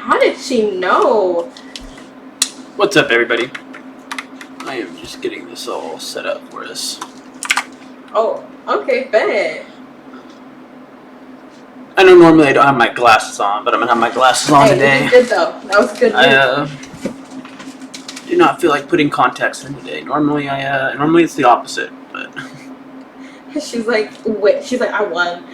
How did she know? What's up, everybody? I am just getting this all set up for us. Oh, okay, bet. I know normally I don't have my glasses on, but I'm gonna have my glasses on today. You did though. That was a good move. I do not feel like putting contacts in today. Normally normally it's the opposite, but She's like, wait. She's like, I won.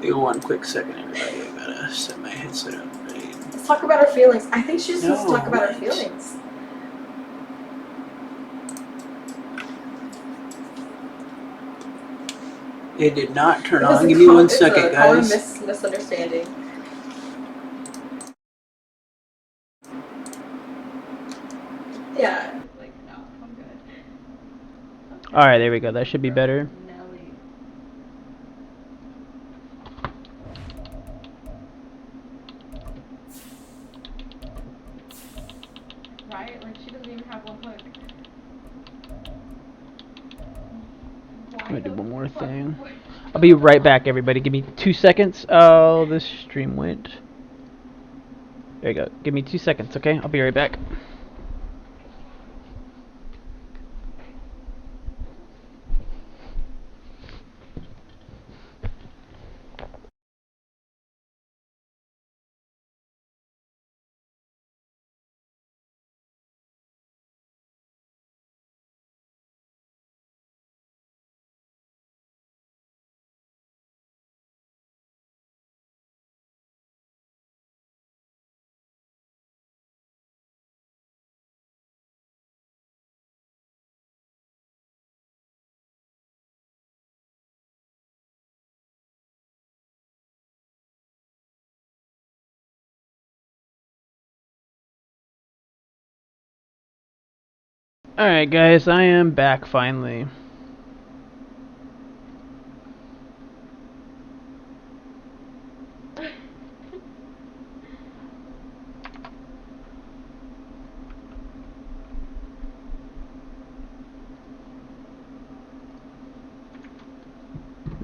give one quick second, everybody. I gotta set my headset up. Right. Let's talk about our feelings. I think she just wants to talk about our feelings. It did not turn on. Give me 1 second, guys. It's a misunderstanding. Yeah. Like, no, I'm good. Alright, there we go. That should be better. Right? Like, she doesn't even have one hook. I'm gonna do one more thing. I'll be right back, everybody. Give me 2 seconds. Oh, this stream went. There you go. Give me 2 seconds, okay? I'll be right back. Alright, guys. I am back finally. Give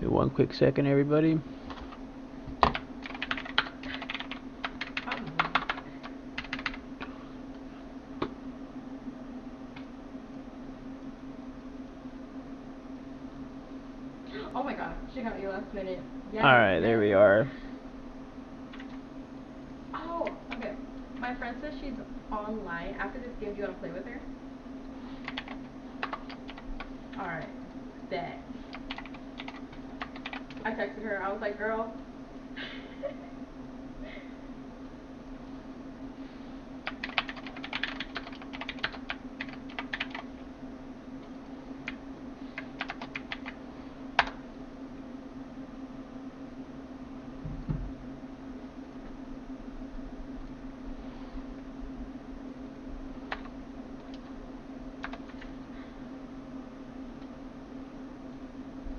me 1 quick second, everybody. Oh my god, she got you last minute. Yes, Alright, there we are. Oh, okay. My friend says she's online. After this game, do you want to play with her? Alright. Bet. I texted her. I was like, girl.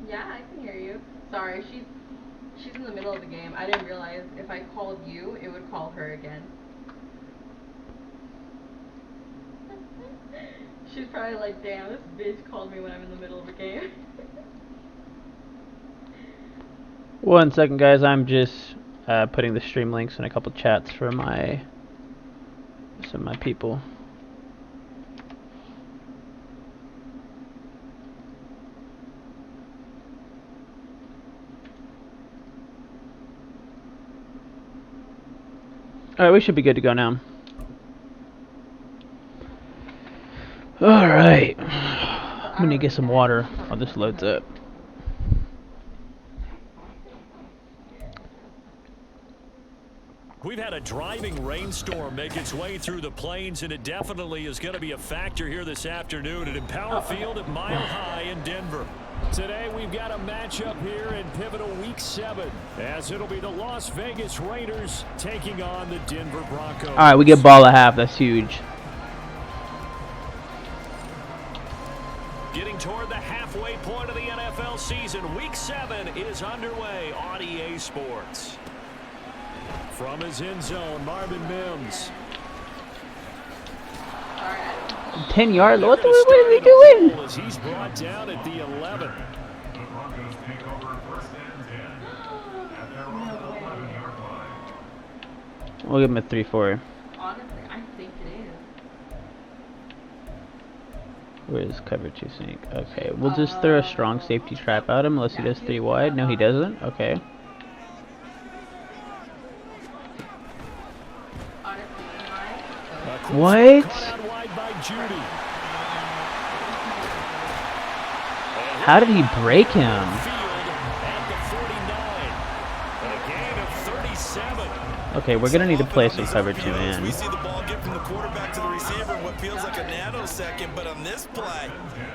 Yeah, I can hear you. Sorry, she's in the middle of the game. I didn't realize if I called you, it would call her again. She's probably like, damn, this bitch called me when I'm in the middle of a game. 1 second, guys. I'm just putting the stream links in a couple chats for some of my people. Alright, we should be good to go now. Alright. I'm gonna get some water while this loads up. We've had a driving rainstorm make its way through the plains, and it definitely is going to be a factor here this afternoon at Empower Field at Mile High in Denver. Today we've got a matchup here in pivotal Week 7, as it'll be the Las Vegas Raiders taking on the Denver Broncos. Alright, we get ball at half. That's huge. Getting toward the halfway point of the NFL season, Week 7 is underway on EA Sports. From his end zone, Marvin Mims. 10 yards? What are we doing? As he's brought down at the 11. We'll give him a 3-4. Honestly, I think it is. Where's cover 2 sync? Okay, we'll just throw a strong safety trap at him unless he does 3 wide. No, he doesn't. Okay. Honestly, What? How did he break him? Okay, we're gonna need to play some cover 2 man. We see the ball get from the quarterback to the receiver in what feels like a nanosecond, but on this play,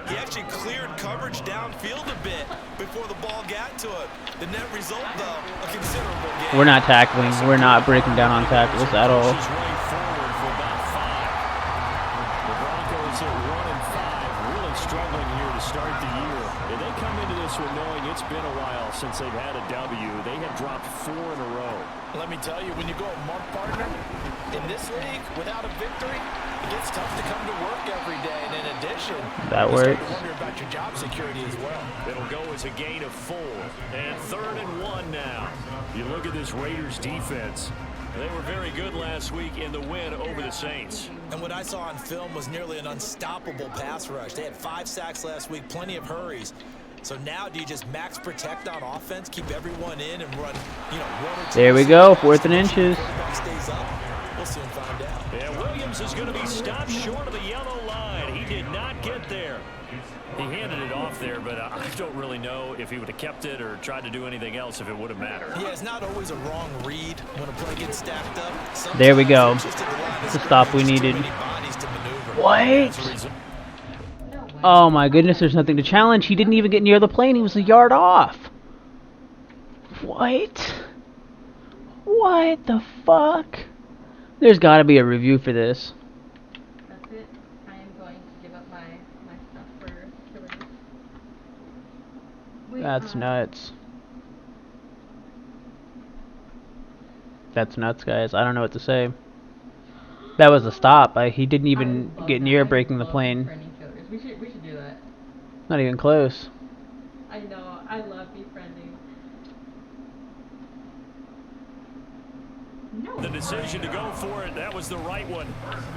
he actually cleared coverage downfield a bit before the ball got to him. The net result, though, a considerable gain. We're not tackling. We're not breaking down on tackles at all. Been a while since they've had a W. They have dropped 4 in a row. Let me tell you, when you go a month, partner, in this league, without a victory, it gets tough to come to work every day. And in addition, that you works. start to wonder about your job security as well. It'll go as a gain of 4. And 3rd and 1 now. You look at this Raiders defense. They were very good last week in the win over the Saints. And what I saw on film was nearly an unstoppable pass rush. They had 5 sacks last week, plenty of hurries. So now do you just max protect on offense, keep everyone in and run, 1 or 2? There we go, 4th and inches. Stays up. We'll soon find out. Yeah, Williams is going to be stopped short of the yellow line. He did not get there. He handed it off there, but I don't really know if he would have kept it or tried to do anything else if it would have mattered. Yeah, it's not always a wrong read when a play gets stacked up. Sometimes there we go. it's The stop we needed. What? Oh my goodness, there's nothing to challenge. He didn't even get near the plane. He was a yard off. What? What the fuck? There's got to be a review for this. That's it. I am going to give up my stuff for killers. Wait, That's nuts. That's nuts, guys. I don't know what to say. That was a stop. He didn't even get near breaking the plane. We should do that. Not even close. I know. I love befriending. No. The decision to go for it, that was the right one.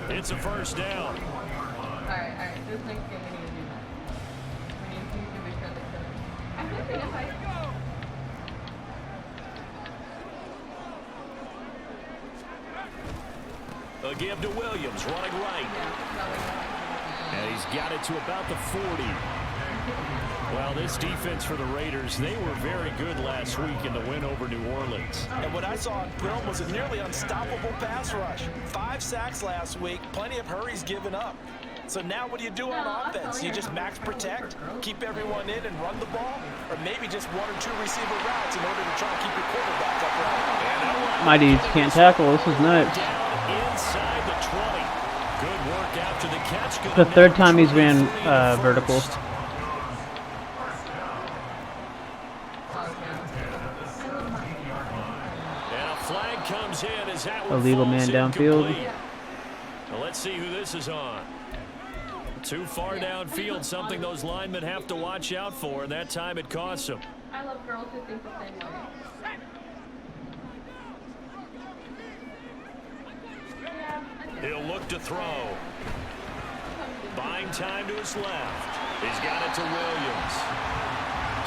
It's a 1st down. Alright. This next game we need to do that. We need to befriend the killer. I'm thinking if I A give to Williams, running right. And he's got it to about the 40. Well, this defense for the Raiders, they were very good last week in the win over New Orleans. And what I saw on film was a nearly unstoppable pass rush. 5 sacks last week, plenty of hurries given up. So now what do you do on offense? You just max protect, keep everyone in and run the ball? Or maybe just 1 or 2 receiver routes in order to try and keep your quarterback upright? My dudes can't tackle. This is nuts. Inside the 20. Good work after the catch. The 3rd time he's ran vertical. And a flag comes in as that one Illegal falls man downfield. incomplete. Well, let's see who this is on. Too far downfield, something those linemen have to watch out for, and that time it costs them. I love girls who think the same way. He'll look to throw. Buying time to his left. He's got it to Williams.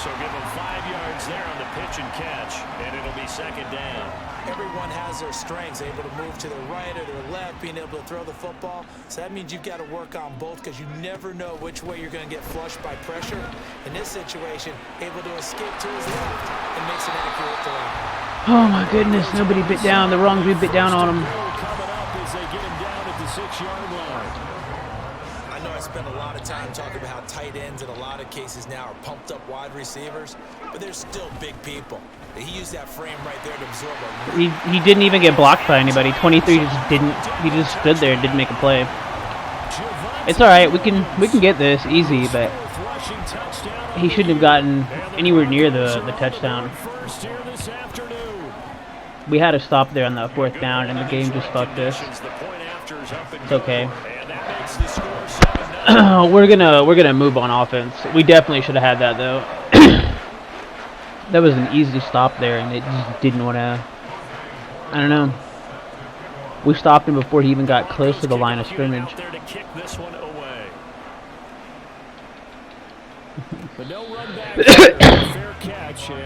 So give him 5 yards there on the pitch and catch, and it'll be 2nd down. Everyone has their strengths, able to move to their right or their left, being able to throw the football. So that means you've got to work on both because you never know which way you're going to get flushed by pressure. In this situation, able to escape to his left and makes an accurate throw. Oh my goodness, nobody bit down. The wrong dude bit down on him. Coming up as they get him down at the 6-yard line. I know I spend a lot of time talking about how tight ends in a lot of cases now are pumped up wide receivers, but they're still big people. He used that frame right there to absorb a... He didn't even get blocked by anybody. 23 just didn't. He just stood there and didn't make a play. It's all right. We can get this easy, but he shouldn't have gotten anywhere near the touchdown. We had a stop there on the 4th down, and the game just fucked us. It's okay. And that makes the score 7-0. we're gonna move on offense. We definitely should have had that though. That was an easy stop there, and it just didn't want to. I don't know. We stopped him before he even got close to the line of scrimmage.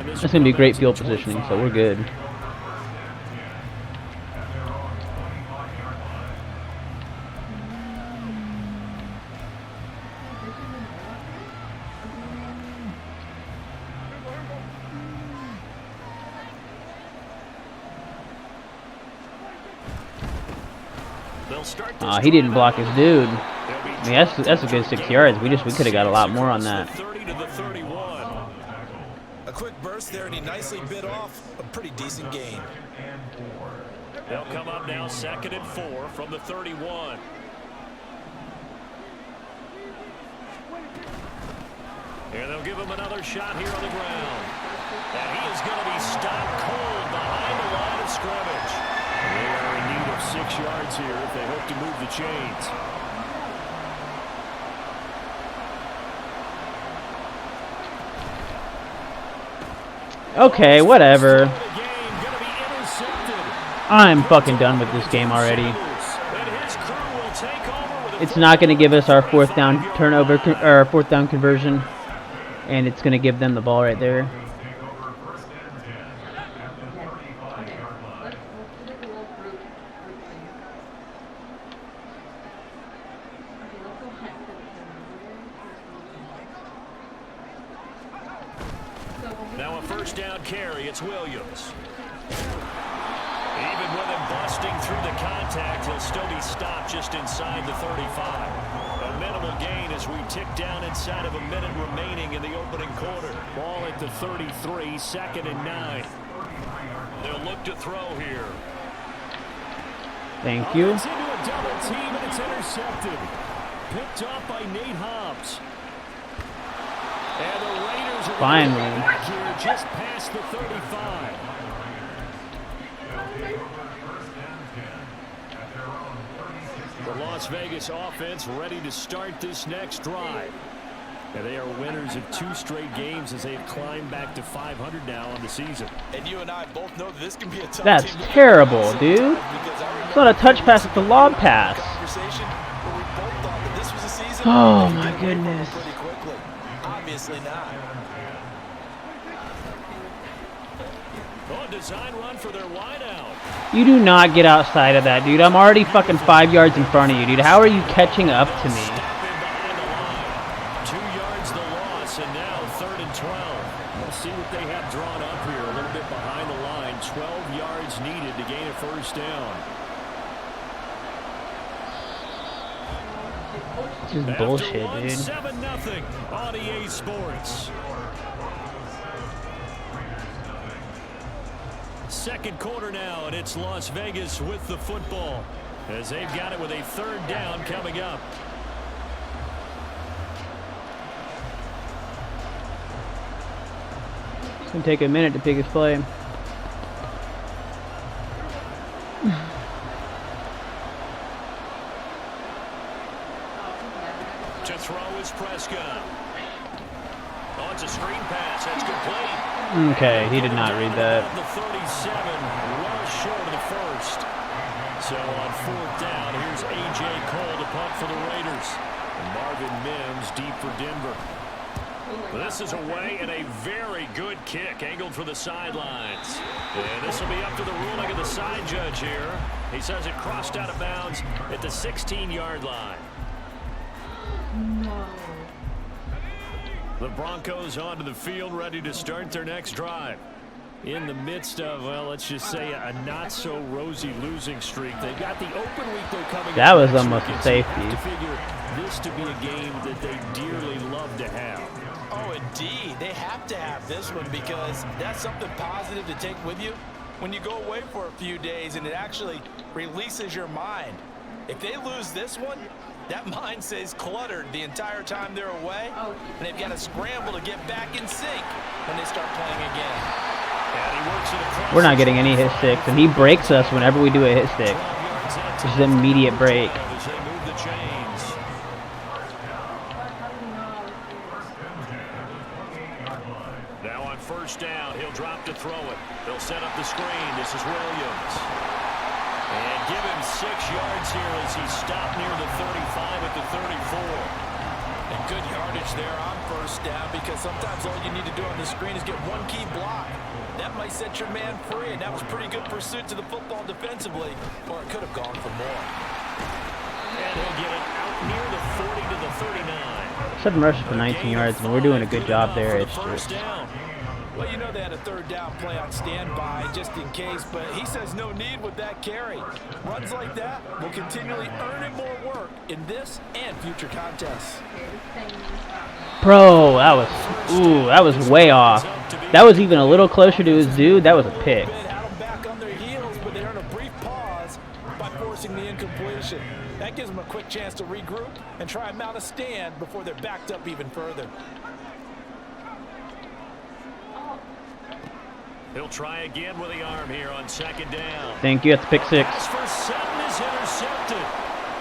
That's gonna be great field positioning, so we're good. He didn't block his dude. I mean, that's a good 6 yards. We could have got a lot more on that. A quick burst there, and he nicely bit off a pretty decent gain. They'll come up now, 2nd and 4 from the 31. And they'll give him another shot here on the ground. And he is going to be stopped cold behind the line of scrimmage. They are in need of 6 yards here if they hope to move the chains. Okay, whatever. I'm fucking done with this game already. It's not going to give us our 4th down turnover or 4th down conversion, and it's going to give them the ball right there. Now a 1st down carry, it's Williams. Even with him busting through the contact, he'll still be stopped just inside the 35. A minimal gain as we tick down inside of a minute remaining in the opening quarter. Ball at the 33, 2nd and 9. They'll look to throw here. Thank you. It's into a double team and it's intercepted. Picked off by Nate Hobbs. And the Raiders are finally back here just past the 35. The Las Vegas offense ready to start this next drive. And they are winners of 2 straight games as they've climbed back to 500 now on the season. And you and I both know that this can be a tough That's team to terrible, dude. It's not a touch pass, it's a lob pass. Oh my goodness. Obviously not. Oh, design run for their wideout. You do not get outside of that, dude. I'm already fucking 5 yards in front of you, dude. How are you catching up to me? 2 yards the loss, and now 3rd and 12. We'll see what they have drawn up here. A little bit behind the line. 12 yards needed to gain a 1st down. This is bullshit, dude. 7-0 on EA Sports. 2nd quarter now, and it's Las Vegas with the football as they've got it with a 3rd down coming up. It's going to take a minute to pick his play. To throw is Prescott. Oh, it's a screen pass. That's complete. Okay, he did not read that. The 37, well short of the 1st. So on 4th down, here's A.J. Cole to punt for the Raiders. And Marvin Mims deep for Denver. This is away and a very good kick angled for the sidelines. And this will be up to the ruling of the side judge here. He says it crossed out of bounds at the 16-yard line. No. The Broncos onto the field, ready to start their next drive. In the midst of, well, let's just say a not-so-rosy losing streak. They've got the open week, though, coming. That was almost a safety. To figure this to be a game that they dearly love to have. Oh, indeed. They have to have this one because that's something positive to take with you when you go away for a few days, and it actually releases your mind. If they lose this one, that mind stays cluttered the entire time they're away, and they've got to scramble to get back in sync when they start playing again. We're not getting any hit sticks, and he breaks us whenever we do a hit stick. Just an immediate break. on first down. He'll drop to throw it. They'll set up the screen. This is Williams. And give him 6 yards here as he stopped near the 35 at the 34. And good yardage there on first down, because sometimes all you need to do on the screen is get one key block. That might set your man free, and that was pretty good pursuit to the football defensively, or it could have gone for more. And he'll get it out near the 40 to the 39. 7 rushes for 19 yards, and we're doing a good job there. It's First just down. Well, you know they had a third down play on standby just in case, but he says no need with that carry. Runs like that will continually earn him more work in this and future contests. bro. That was way off. That was even a little closer to his dude. That was a pick. Had them back on their heels, but they earn a brief pause by forcing the incompletion. That gives them a quick chance to regroup and try and mount a stand before they're backed up even further. He'll try again with the arm here on second down. Thank you. That's pick 6. Pass for 7 is intercepted.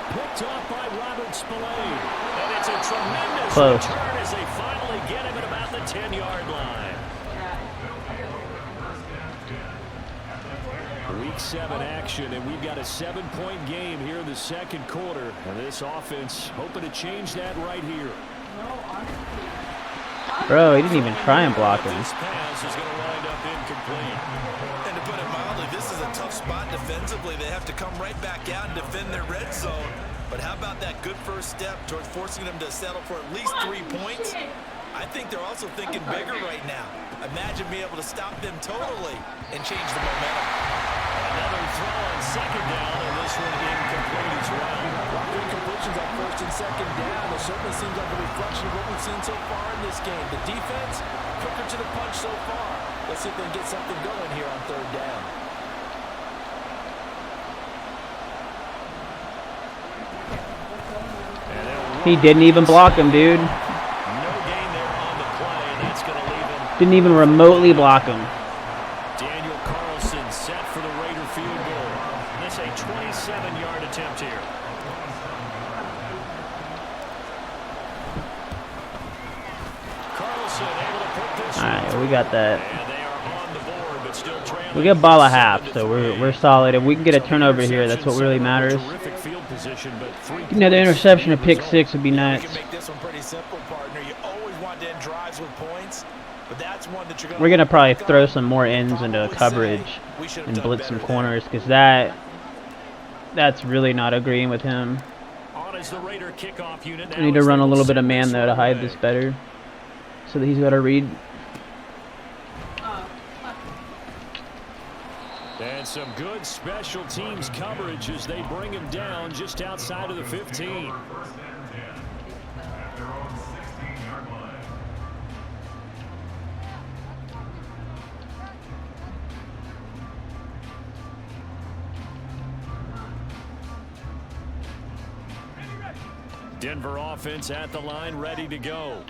Picked off by Robert Spillane. And it's a tremendous Close. return as they finally get him at about the 10-yard line. Week 7 action, and we've got a 7-point game here in the second quarter. And this offense hoping to change that right here. Bro, he didn't even try and block him. This pass is going to wind up incomplete. And to put it mildly, this is a tough spot defensively. They have to come right back out and defend their red zone. But how about that good first step towards forcing them to settle for at least 3 points? I think they're also thinking bigger right now. Imagine being able to stop them totally and change the momentum. Another throw on second down, and this one incomplete as well. Incompletions on first and second down. It certainly seems like a reflection of what we've seen so far in this game. The defense, quicker to the punch so far. Let's see if they can get something going here on third down. He didn't even block him, dude. No gain there on the play, and that's going to leave him. Didn't even remotely block him. Daniel Carlson set for the Raider field goal. This a 27-yard attempt here. Carlson able to put this All right, one we got that. and they are on the board, but still trailing. We get ball a half, so we're solid. If we can get a turnover here, that's what really matters. Terrific field position, but 3 Another interception of pick 6 would be You nice. can make this one pretty simple, partner. You always want to end drives with points, but that's one that you're We're gonna probably throw some more ends into coverage and blitz some corners, because that's really not agreeing with him. on as the Raider kickoff unit. We need to run a little bit of man though to hide this better, so that he's got to read. And some good special teams coverage as they bring him down just outside of the 15. Denver offense at the line, ready to go.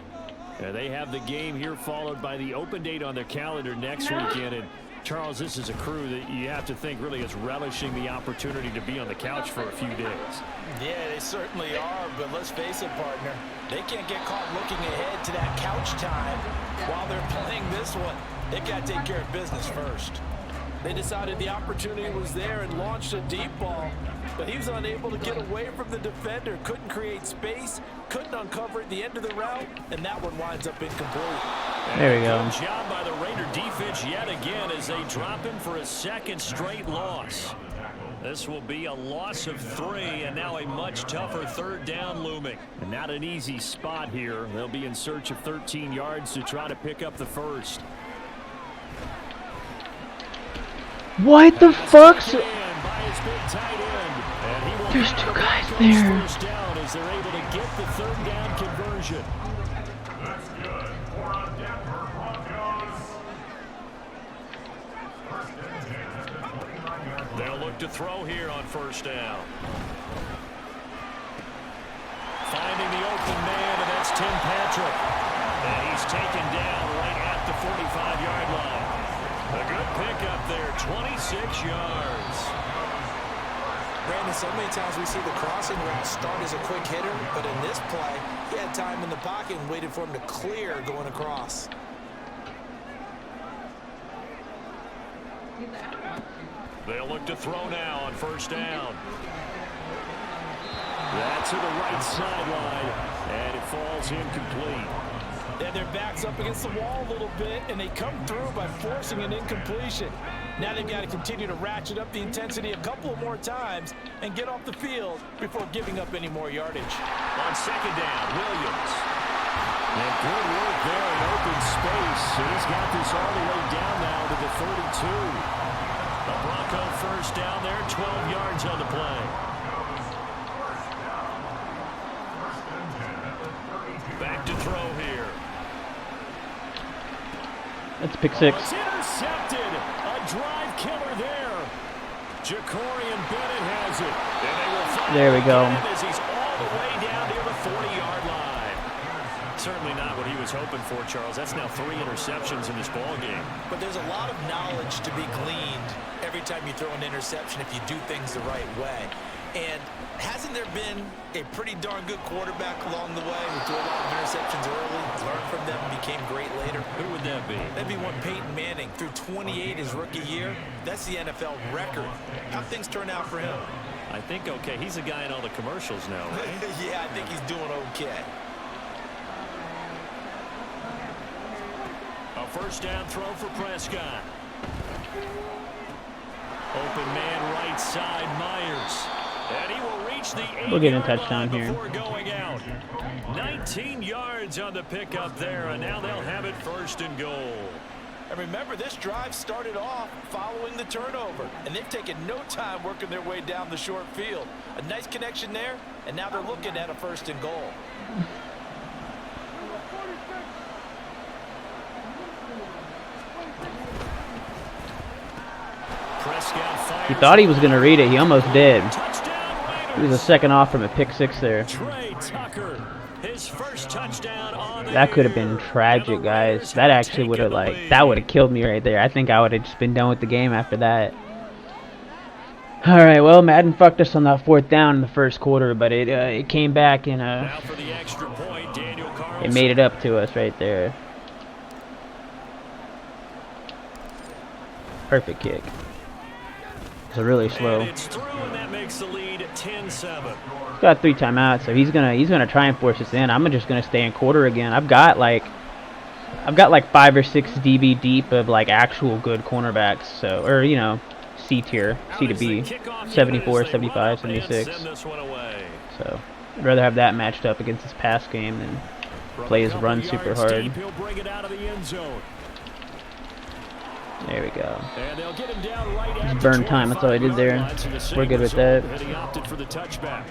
They have the game here followed by the open date on their calendar next weekend. And Charles, this is a crew that you have to think really is relishing the opportunity to be on the couch for a few days. Yeah, they certainly are, but let's face it, partner. They can't get caught looking ahead to that couch time while they're playing this one. They've got to take care of business first. They decided the opportunity was there and launched a deep ball, but he was unable to get away from the defender, couldn't create space, couldn't uncover at the end of the route, and that one winds up incomplete. There we go. Good job by the Raider defense yet again as they drop him for a second straight loss. This will be a loss of 3, and now a much tougher third down looming. And not an easy spot here. They'll be in search of 13 yards to try to pick up the first. What the fuck's? By his big tight end. And he will There's have 2 the guys Broncos there. First down as they're able to get the third down conversion. That's good. For on Denver Broncos. They'll look to throw here on first down. Finding the open man, and that's Tim Patrick. And he's taken down right at the 45-yard line. A good pickup there, 26 yards. Brandon, so many times we see the crossing route start as a quick hitter, but in this play, he had time in the pocket and waited for him to clear going across. He's like, I don't want to. They'll look to throw now on first down. That's to the right sideline, and it falls incomplete. Yeah, their back's up against the wall a little bit, and they come through by forcing an incompletion. Now they've got to continue to ratchet up the intensity a couple of more times and get off the field before giving up any more yardage. On second down, Williams. And good work there in open space. And he's got this all the way down now to the 32. The Bronco first down there, 12 yards on the play. Back to throw here. That's pick 6. It's intercepted. A drive killer there. Jacorian Bennett has it. And they will find there we go. as he's all the way down near the 40-yard line. Certainly not what he was hoping for, Charles. That's now 3 interceptions in this ball game. But there's a lot of knowledge to be gleaned every time you throw an interception if you do things the right way. And hasn't there been a pretty darn good quarterback along the way who threw a lot of interceptions early, learned from them, and became great later? Who would that be? That'd be one Peyton Manning. Threw 28 his rookie year. That's the NFL record. How'd things turn out for him? I think okay. He's a guy in all the commercials now, right? Yeah, I think he's doing okay. A first down throw for Prescott. Open man right side, Myers. And he will reach the 8-yard We'll get a touchdown line here. before going out. 19 yards on the pickup there, and now they'll have it first and goal. And remember, this drive started off following the turnover, and they've taken no time working their way down the short field. A nice connection there, and now they're looking at a first and goal. He thought he was going to read it. He almost did. He was a second off from a pick 6 there. Trey Tucker, his first touchdown on That could have been tragic, guys. That actually would have, that would have killed me right there. I think I would have just been done with the game after that. Alright, well, Madden fucked us on that 4th down in the first quarter, but it came back and it made it up to us right there. Perfect kick. It's really slow. It's through, and that makes the lead 10-7. He's got 3 timeouts, so he's gonna try and force us in. I'm just gonna stay in quarter again. I've got like 5 or 6 DB deep of actual good cornerbacks. So, or you know, C tier, C to B, 74, 75, 76. So I'd rather have that matched up against his pass game than play his run super hard. There we go. Just burn time. That's all I did there. We're good with that. He opted for the touchback.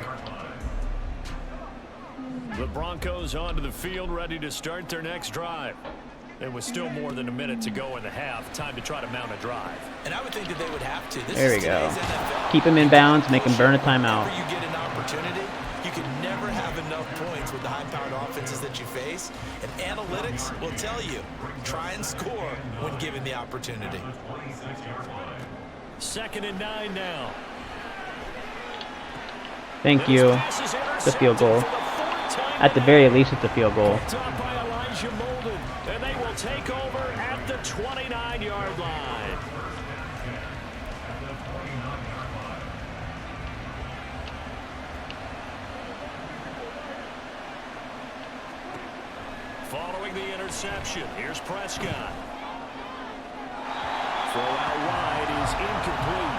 The Broncos onto the field, ready to start their next drive. There was still more than a minute to go in the half. Time to try to mount a drive. And I would think that they would have to. This there we is go. NFL. Keep him in bounds. Make him burn a timeout. Whenever you get an opportunity, you can never have enough points with the high-powered offenses that you face. And analytics will tell you, try and score when given the opportunity. 2nd and 9 now. Thank you. It's a field goal. At the very least, it's a field goal. And they will take over at the 29-yard line. Following the interception, here's Prescott. Throw out wide is incomplete.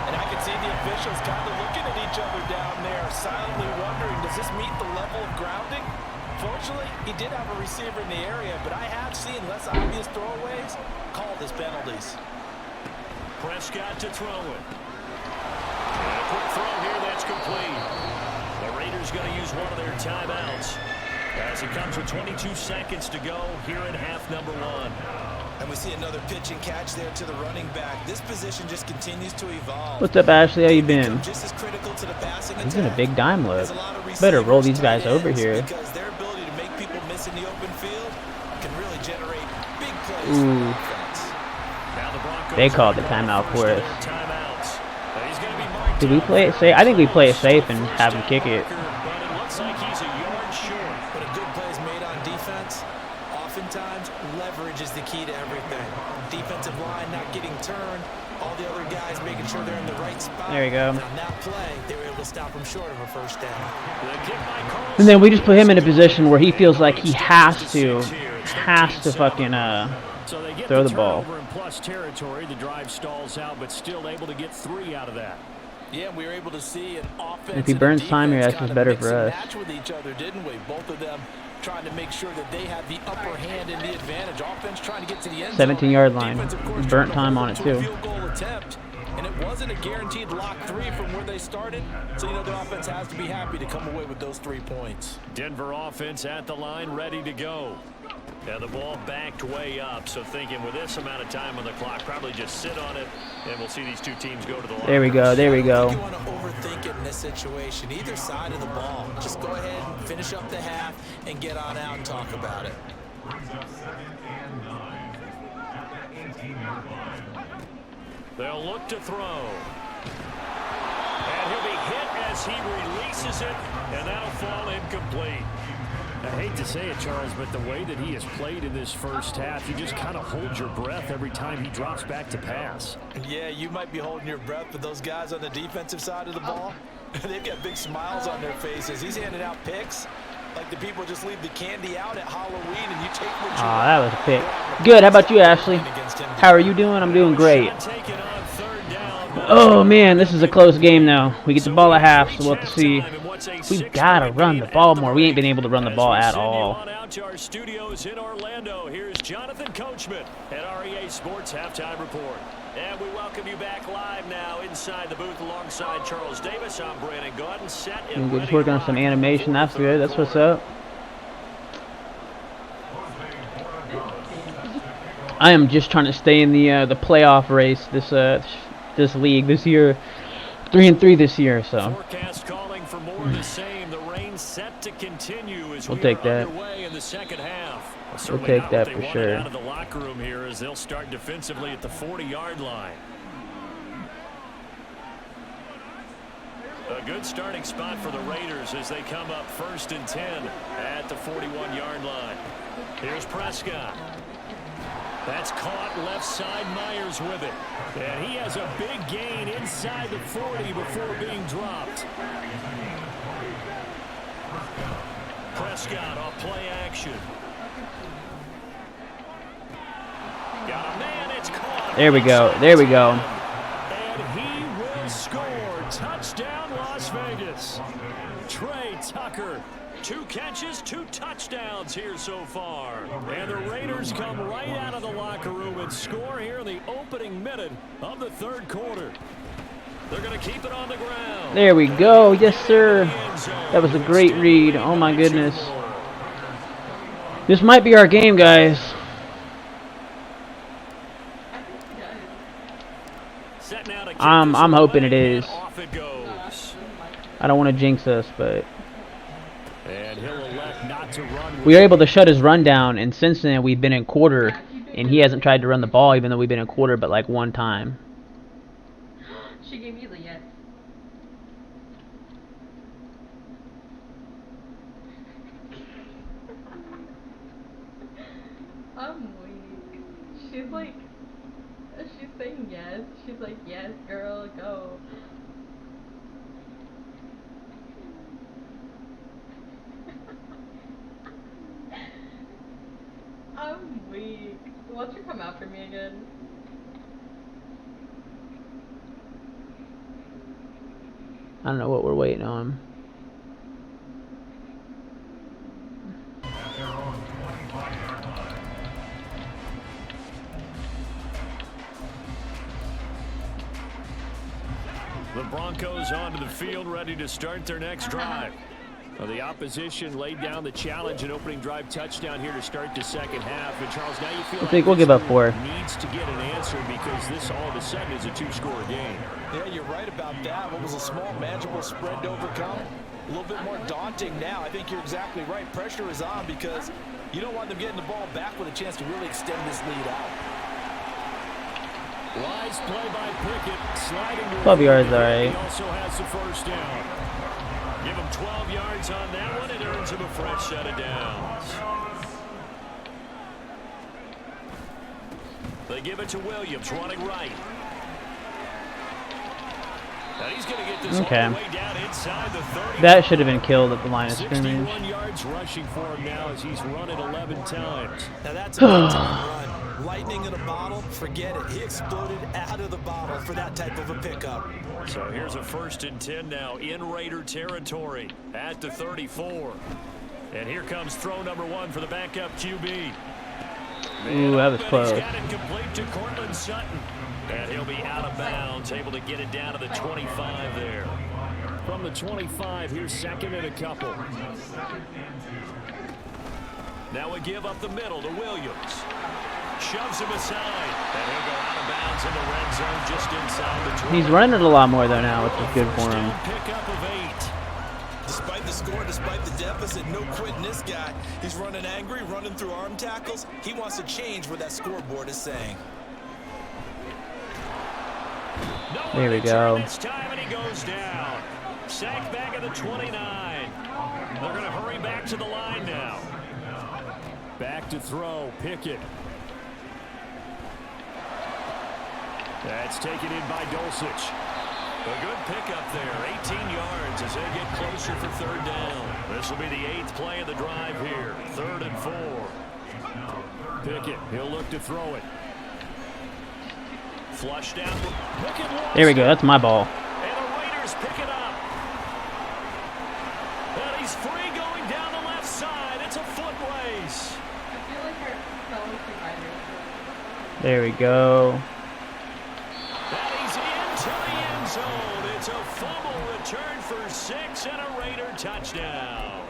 And I can see the officials kind of looking at each other down there, silently wondering, does this meet the level of grounding? Fortunately, he did have a receiver in the area, but I have seen less obvious throwaways called as penalties. Prescott to throw it. And a quick throw here, that's complete. The Raiders going to use one of their timeouts as it comes with 22 seconds to go here in half number 1. And we see another pitch and catch there to the running back. This position just continues to evolve. What's up, Ashley? How you been? Just as critical to the passing He's in a big attack. dime look. Better roll these guys over here. Because their ability to make people miss in the open field can really generate big plays for Ooh. offense. Now the Broncos They called the timeout for us. timeouts. He's going to be marked Did we play it safe? I think we play it safe and have him kick it. but it looks like he's a yard short. But a good play is made on defense. oftentimes leverage is the key to everything. Defensive line not getting turned, all the other guys making sure they're in the right spot. There you go. On that play, they were able to stop him short of a first down. And then we just put him in a position where he feels like he has to fucking throw the ball. In plus territory, the drive stalls out, but still able to get 3 out of that. Yeah, we were able to see an offense. If he burns time here, that's just better for us. Match with each other, didn't we? Both of them trying to make sure that they have the upper hand and the advantage. Offense trying to get to the end 17-yard line. Defense, of course, Burnt time on it too. Field goal attempt, and it wasn't a guaranteed lock 3 from where they started. So you know the offense has to be happy to come away with those 3 points. Denver offense at the line, ready to go. And the ball backed way up, so thinking with this amount of time on the clock, probably just sit on it, and we'll see these two teams go to the line. There we go, there we go. You want to overthink it in this situation. Either side of the ball. Just go ahead and finish up the half and get on out and talk about it. Brings up 2nd and 9 at the 18-yard line. They'll look to throw. And he'll be hit as he releases it, and that'll fall incomplete. I hate to say it, Charles, but the way that he has played in this first half, you just kind of hold your breath every time he drops back to pass. Yeah, you might be holding your breath, but those guys on the defensive side of the ball, they've got big smiles on their faces. He's handing out picks like the people just leave the candy out at Halloween, and you take what you want. That was a pick. Good. How about you, Ashley? How are you doing? I'm doing great. Oh, man, this is a close game now. We get the ball at half, so we'll have to see. We've got to run the ball more. We ain't been able to run the ball at all. Out to our studios in Orlando. Here's Jonathan Coachman at REA Sports Halftime Report. And we welcome you back live now inside the booth alongside Charles Davis. I'm Brandon Gordon, set and We're just working on some animation. That's good. That's what's up. I am just trying to stay in the playoff race this league this year. 3-3 this year, so. Forecast calling for more of the same. The rain set to continue as we'll take that. Underway in the second half. We'll take that for sure. Out of the locker room here as they'll start defensively at the 40-yard line. A good starting spot for the Raiders as they come up 1st and 10 at the 41-yard line. Here's Prescott. That's caught left side. Myers with it. And he has a big gain inside the 40 before being dropped. Prescott off play action. Got a man. It's caught. There we go. There we go. And he will score. Touchdown, Las Vegas. Trey Tucker. 2 catches, 2 touchdowns here so far. And the Raiders come right out of the locker room and score here in the opening minute of the 3rd quarter. They're going to keep it on the ground. There we go. Yes, sir. That was a great read. Oh, my goodness. This might be our game, guys. I'm hoping it is. I don't want to jinx us, but we were able to shut his run down, and since then we've been in quarter, and he hasn't tried to run the ball, even though we've been in quarter, but like one time. She gave you the yes. I'm weak. She's like, she's saying yes. She's like, yes, girl, go. I'm weak. Watch her come after me again. I don't know what we're waiting on. The Broncos onto the field, ready to start their next drive. Well, the opposition laid down the challenge and opening drive touchdown here to start the second half. And Charles, now you feel I think we'll give up 4. Needs to get an answer because this all of a sudden is a 2-score game. Yeah, you're right about that. What was a small, manageable spread to overcome? A little bit more daunting now. I think you're exactly right. Pressure is on because you don't want them getting the ball back with a chance to really extend this lead out. Wise play by Pickett, sliding to 12 yards, all right. He also has the first down. Give him 12 yards on that one. It earns him a fresh set of downs. They give it to Williams, running right. And he's going to get this all the way down inside the 30. That should have been killed at the line of scrimmage. 61 yards rushing for him now as he's run it 11 times. Now that's a big-time run. Lightning in a bottle, forget it. He exploded out of the bottle for that type of a pickup. So here's a 1st and 10 now in Raider territory at the 34. And here comes throw number 1 for the backup QB. Ooh, that was close. He's got it complete to Cortland Sutton. And he'll be out of bounds, able to get it down to the 25 there. From the 25, here's 2nd and a couple. Now a give up the middle to Williams. Shoves him aside. And he'll go out of bounds in the red zone just inside the 20. He's running it a lot more, though, now, which is good for him. Pickup of 8. Despite the score, despite the deficit, no quitting this guy. He's running angry, running through arm tackles. He wants to change what that scoreboard is saying. There we go. This time and he goes down. Sack back at the 29. They're going to hurry back to the line now. Back to throw. Pickett. That's taken in by Dulcich. A good pickup there. 18 yards as they get closer for 3rd down. This will be the 8th play of the drive here. 3rd and 4. Pickett. He'll look to throw it. Flush down. There we go. That's my ball. And the Raiders pick it up. And he's free going down the left side. It's a foot race. I feel like our fellow providers. There we go. And he's into the end zone. It's a fumble return for 6 and a Raider touchdown.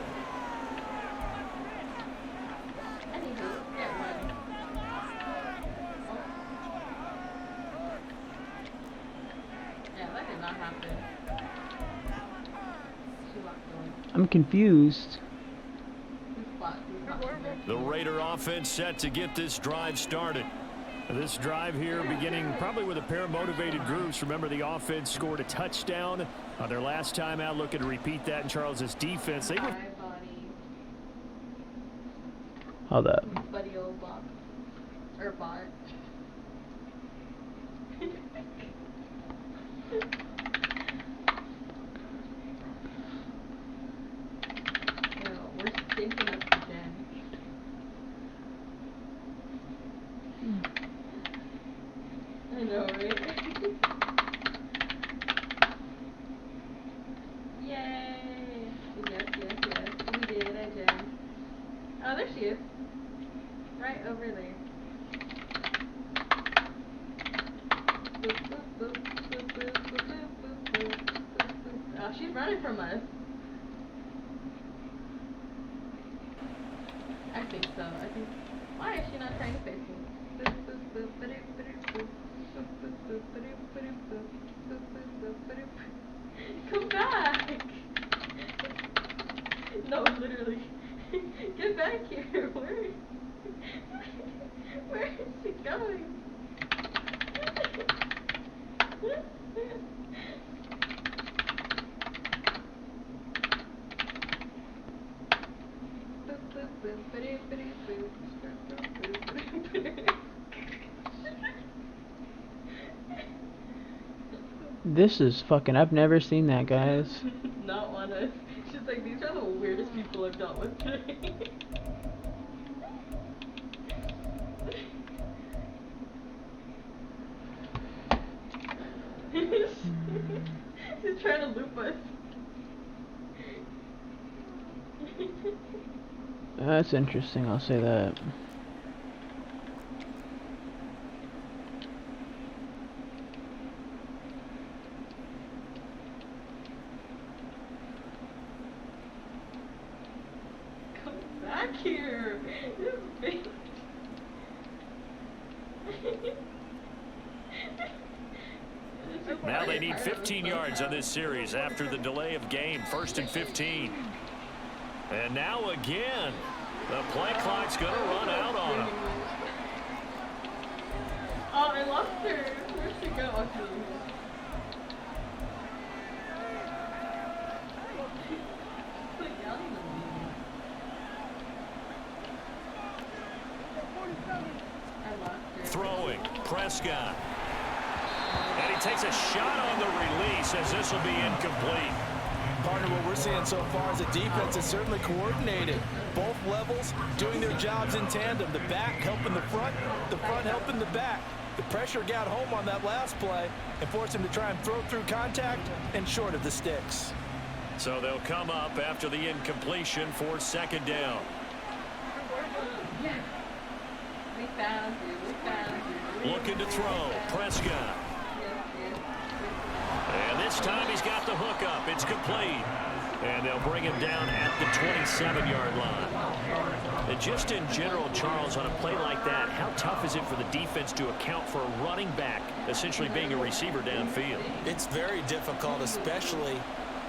Anywho, get one. Yeah, that did not happen. She walked away. I'm confused. The Raider offense set to get this drive started. This drive here beginning probably with a pair of motivated groups. Remember, the offense scored a touchdown on their last time out. Looking to repeat that in Charles's defense. They were Hold up. Buddy old bot. Or bot. We're stinking up the den. I know, right? Yay! Yes. We did it, Jen. Oh, there she is. Right over there. Oh, she's running from us. I think so. Why is she not trying to face me? Come back! No, literally. Get back here. Where is she going? This is fucking. I've never seen that, guys. Not one of. She's like, these are the weirdest people I've dealt with today. She's trying to loop us. That's interesting, I'll say that. Come back here. This bitch. Now they need 15 yards on this series after the delay of game. 1st and 15. And now again, the play clock's going to run out on them. Oh, I lost her. Where'd she go? Oh, she's like yelling at me. I lost her. Throwing. Prescott. And he takes a shot on the release as this will be incomplete. Partner, what we're seeing so far is a defense is certainly coordinated. Both levels doing their jobs in tandem. The back helping the front helping the back. The pressure got home on that last play and forced him to try and throw through contact and short of the sticks. So they'll come up after the incompletion for second down. We found you. Looking to throw. Prescott. And this time he's got the hook up. It's complete. And they'll bring him down at the 27-yard line. And just in general, Charles, on a play like that, how tough is it for the defense to account for a running back essentially being a receiver downfield? It's very difficult, especially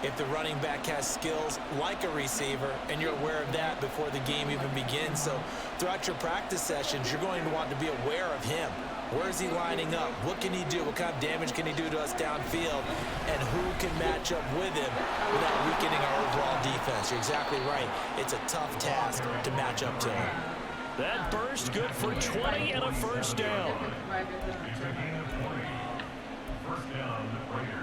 if the running back has skills like a receiver, and you're aware of that before the game even begins. So throughout your practice sessions, you're going to want to be aware of him. Where is he lining up? What can he do? What kind of damage can he do to us downfield? And who can match up with him without weakening our overall defense? You're exactly right. It's a tough task to match up to him. That burst good for 20 and a first down. First down, Raiders.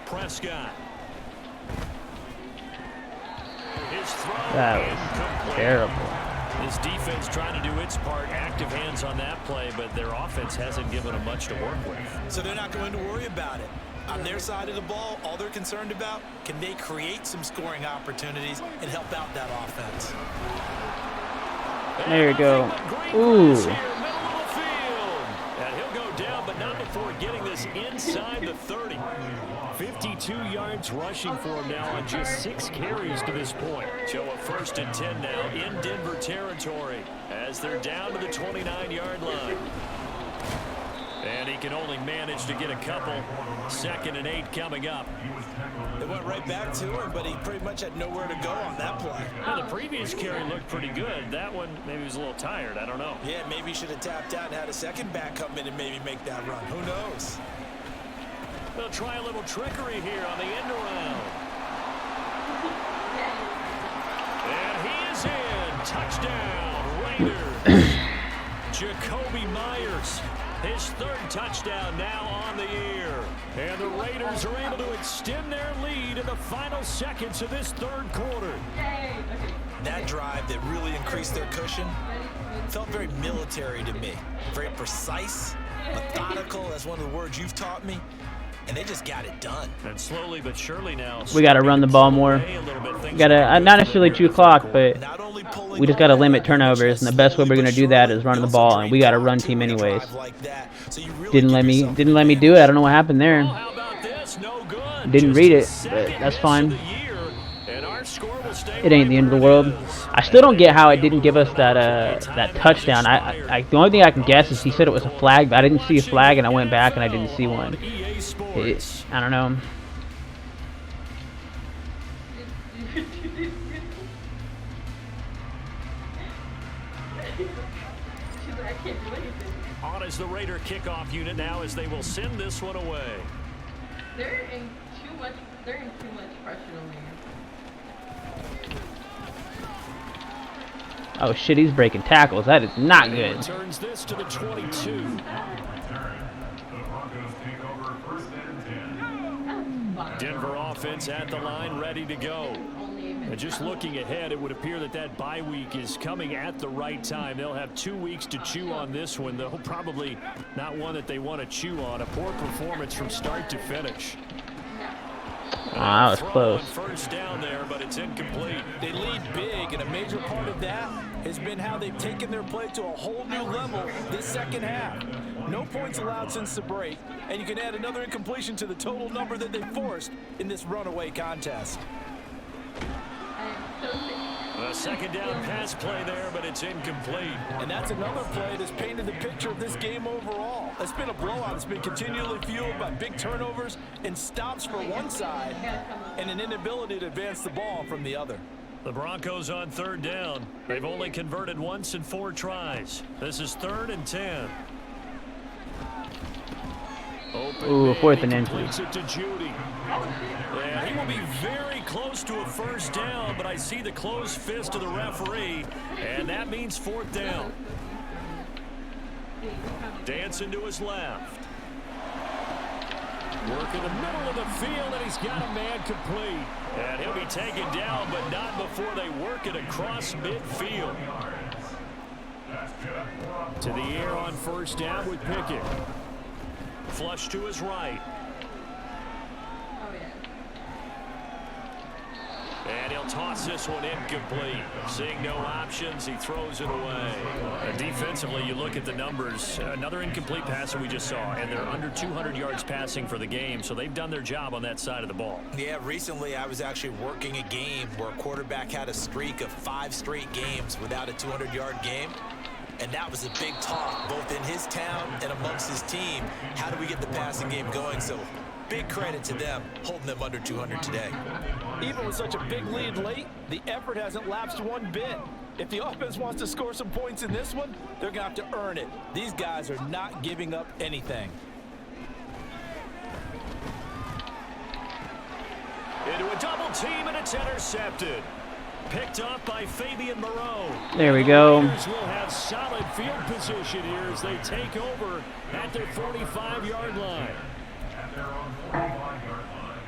Prescott. His throw That was incomplete. terrible. His defense trying to do its part, active hands on that play, but their offense hasn't given them much to work with. So they're not going to worry about it. On their side of the ball, all they're concerned about, can they create some scoring opportunities and help out that offense? There you go. Ooh. Ooh. And he'll go down, but not before getting this inside the 30. 52 yards rushing for him now on just 6 carries to this point. So a 1st and 10 now in Denver territory as they're down to the 29-yard line. And he can only manage to get a couple. 2nd and 8 coming up. They went right back to him, but he pretty much had nowhere to go on that play. Well, the previous carry looked pretty good. That one, maybe he was a little tired. I don't know. Yeah, maybe he should have tapped out and had a second back come in and maybe make that run. Who knows? They'll try a little trickery here on the end around. And he is in. Touchdown, Raiders. Jacoby Myers. His 3rd touchdown now on the year. And the Raiders are able to extend their lead in the final seconds of this 3rd quarter. That drive that really increased their cushion felt very military to me. Very precise, methodical. That's one of the words you've taught me. And they just got it done. And slowly but surely now, We got to run the ball more. We got to not necessarily chew clock, but we just got to limit turnovers. And the best way we're going to do that is run the ball. And we got a run team anyways. Didn't let me do it. I don't know what happened there. Didn't read it, but that's fine. It ain't the end of the world. I still don't get how it didn't give us that touchdown. The only thing I can guess is he said it was a flag, but I didn't see a flag, and I went back and I didn't see one. I don't know. On is the Raider kickoff unit now as they will send this one away. They're in too much pressure on me. Oh shit, he's breaking tackles. That is not good. Turns this to the 22. Denver offense at the line, ready to go. And just looking ahead, it would appear that bye week is coming at the right time. They'll have 2 weeks to chew on this one, though probably not one that they want to chew on. A poor performance from start to finish. That was close. First down there, but it's incomplete. They lead big, and a major part of that has been how they've taken their play to a whole new level this second half. No points allowed since the break, and you can add another incompletion to the total number that they forced in this runaway contest. A second down pass play there, but it's incomplete. And that's another play that's painted the picture of this game overall. It's been a blowout. It's been continually fueled by big turnovers and stops for one side and an inability to advance the ball from the other. The Broncos on 3rd down. They've only converted once in 4 tries. This is 3rd and 10. Ooh, 4th and entry. It to Judy. Yeah, he will be very close to a 1st down, but I see the closed fist of the referee, and that means 4th down. Dancing to his left. Work in the middle of the field, and he's got a man complete. And he'll be taken down, but not before they work it across midfield. To the air on 1st down with Pickett. Flush to his right. And he'll toss this one incomplete. Seeing no options, he throws it away. Defensively, you look at the numbers. Another incomplete pass that we just saw, and they're under 200 yards passing for the game, so they've done their job on that side of the ball. Yeah, recently I was actually working a game where a quarterback had a streak of 5 straight games without a 200-yard game. And that was a big talk, both in his town and amongst his team. How do we get the passing game going? So big credit to them, holding them under 200 today. Even with such a big lead late, the effort hasn't lapsed one bit. If the offense wants to score some points in this one, they're going to have to earn it. These guys are not giving up anything. Into a double team, and it's intercepted. Picked up by Fabian Moreau. There we go. The Raiders will have solid field position here as they take over at their 45-yard line. At their own 45-yard line.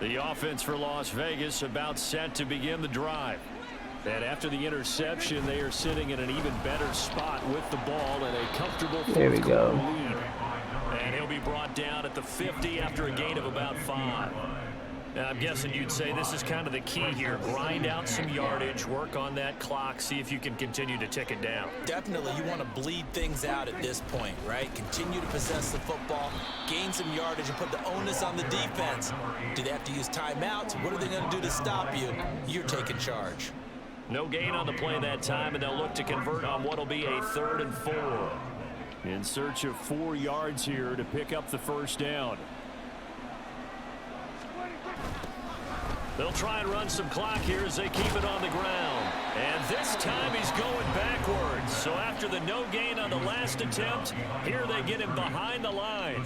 The offense for Las Vegas about set to begin the drive. And after the interception, they are sitting in an even better spot with the ball and a comfortable There we go. lead. And he'll be brought down at the 50 after a gain of about 5. Now, I'm guessing you'd say this is kind of the key here. Grind out some yardage, work on that clock, see if you can continue to tick it down. Definitely, you want to bleed things out at this point, right? Continue to possess the football, gain some yardage, and put the onus on the defense. Do they have to use timeouts? What are they going to do to stop you? You're taking charge. No gain on the play that time, and they'll look to convert on what will be a 3rd and 4. In search of 4 yards here to pick up the 1st down. They'll try and run some clock here as they keep it on the ground. And this time he's going backwards. So after the no gain on the last attempt, here they get him behind the line.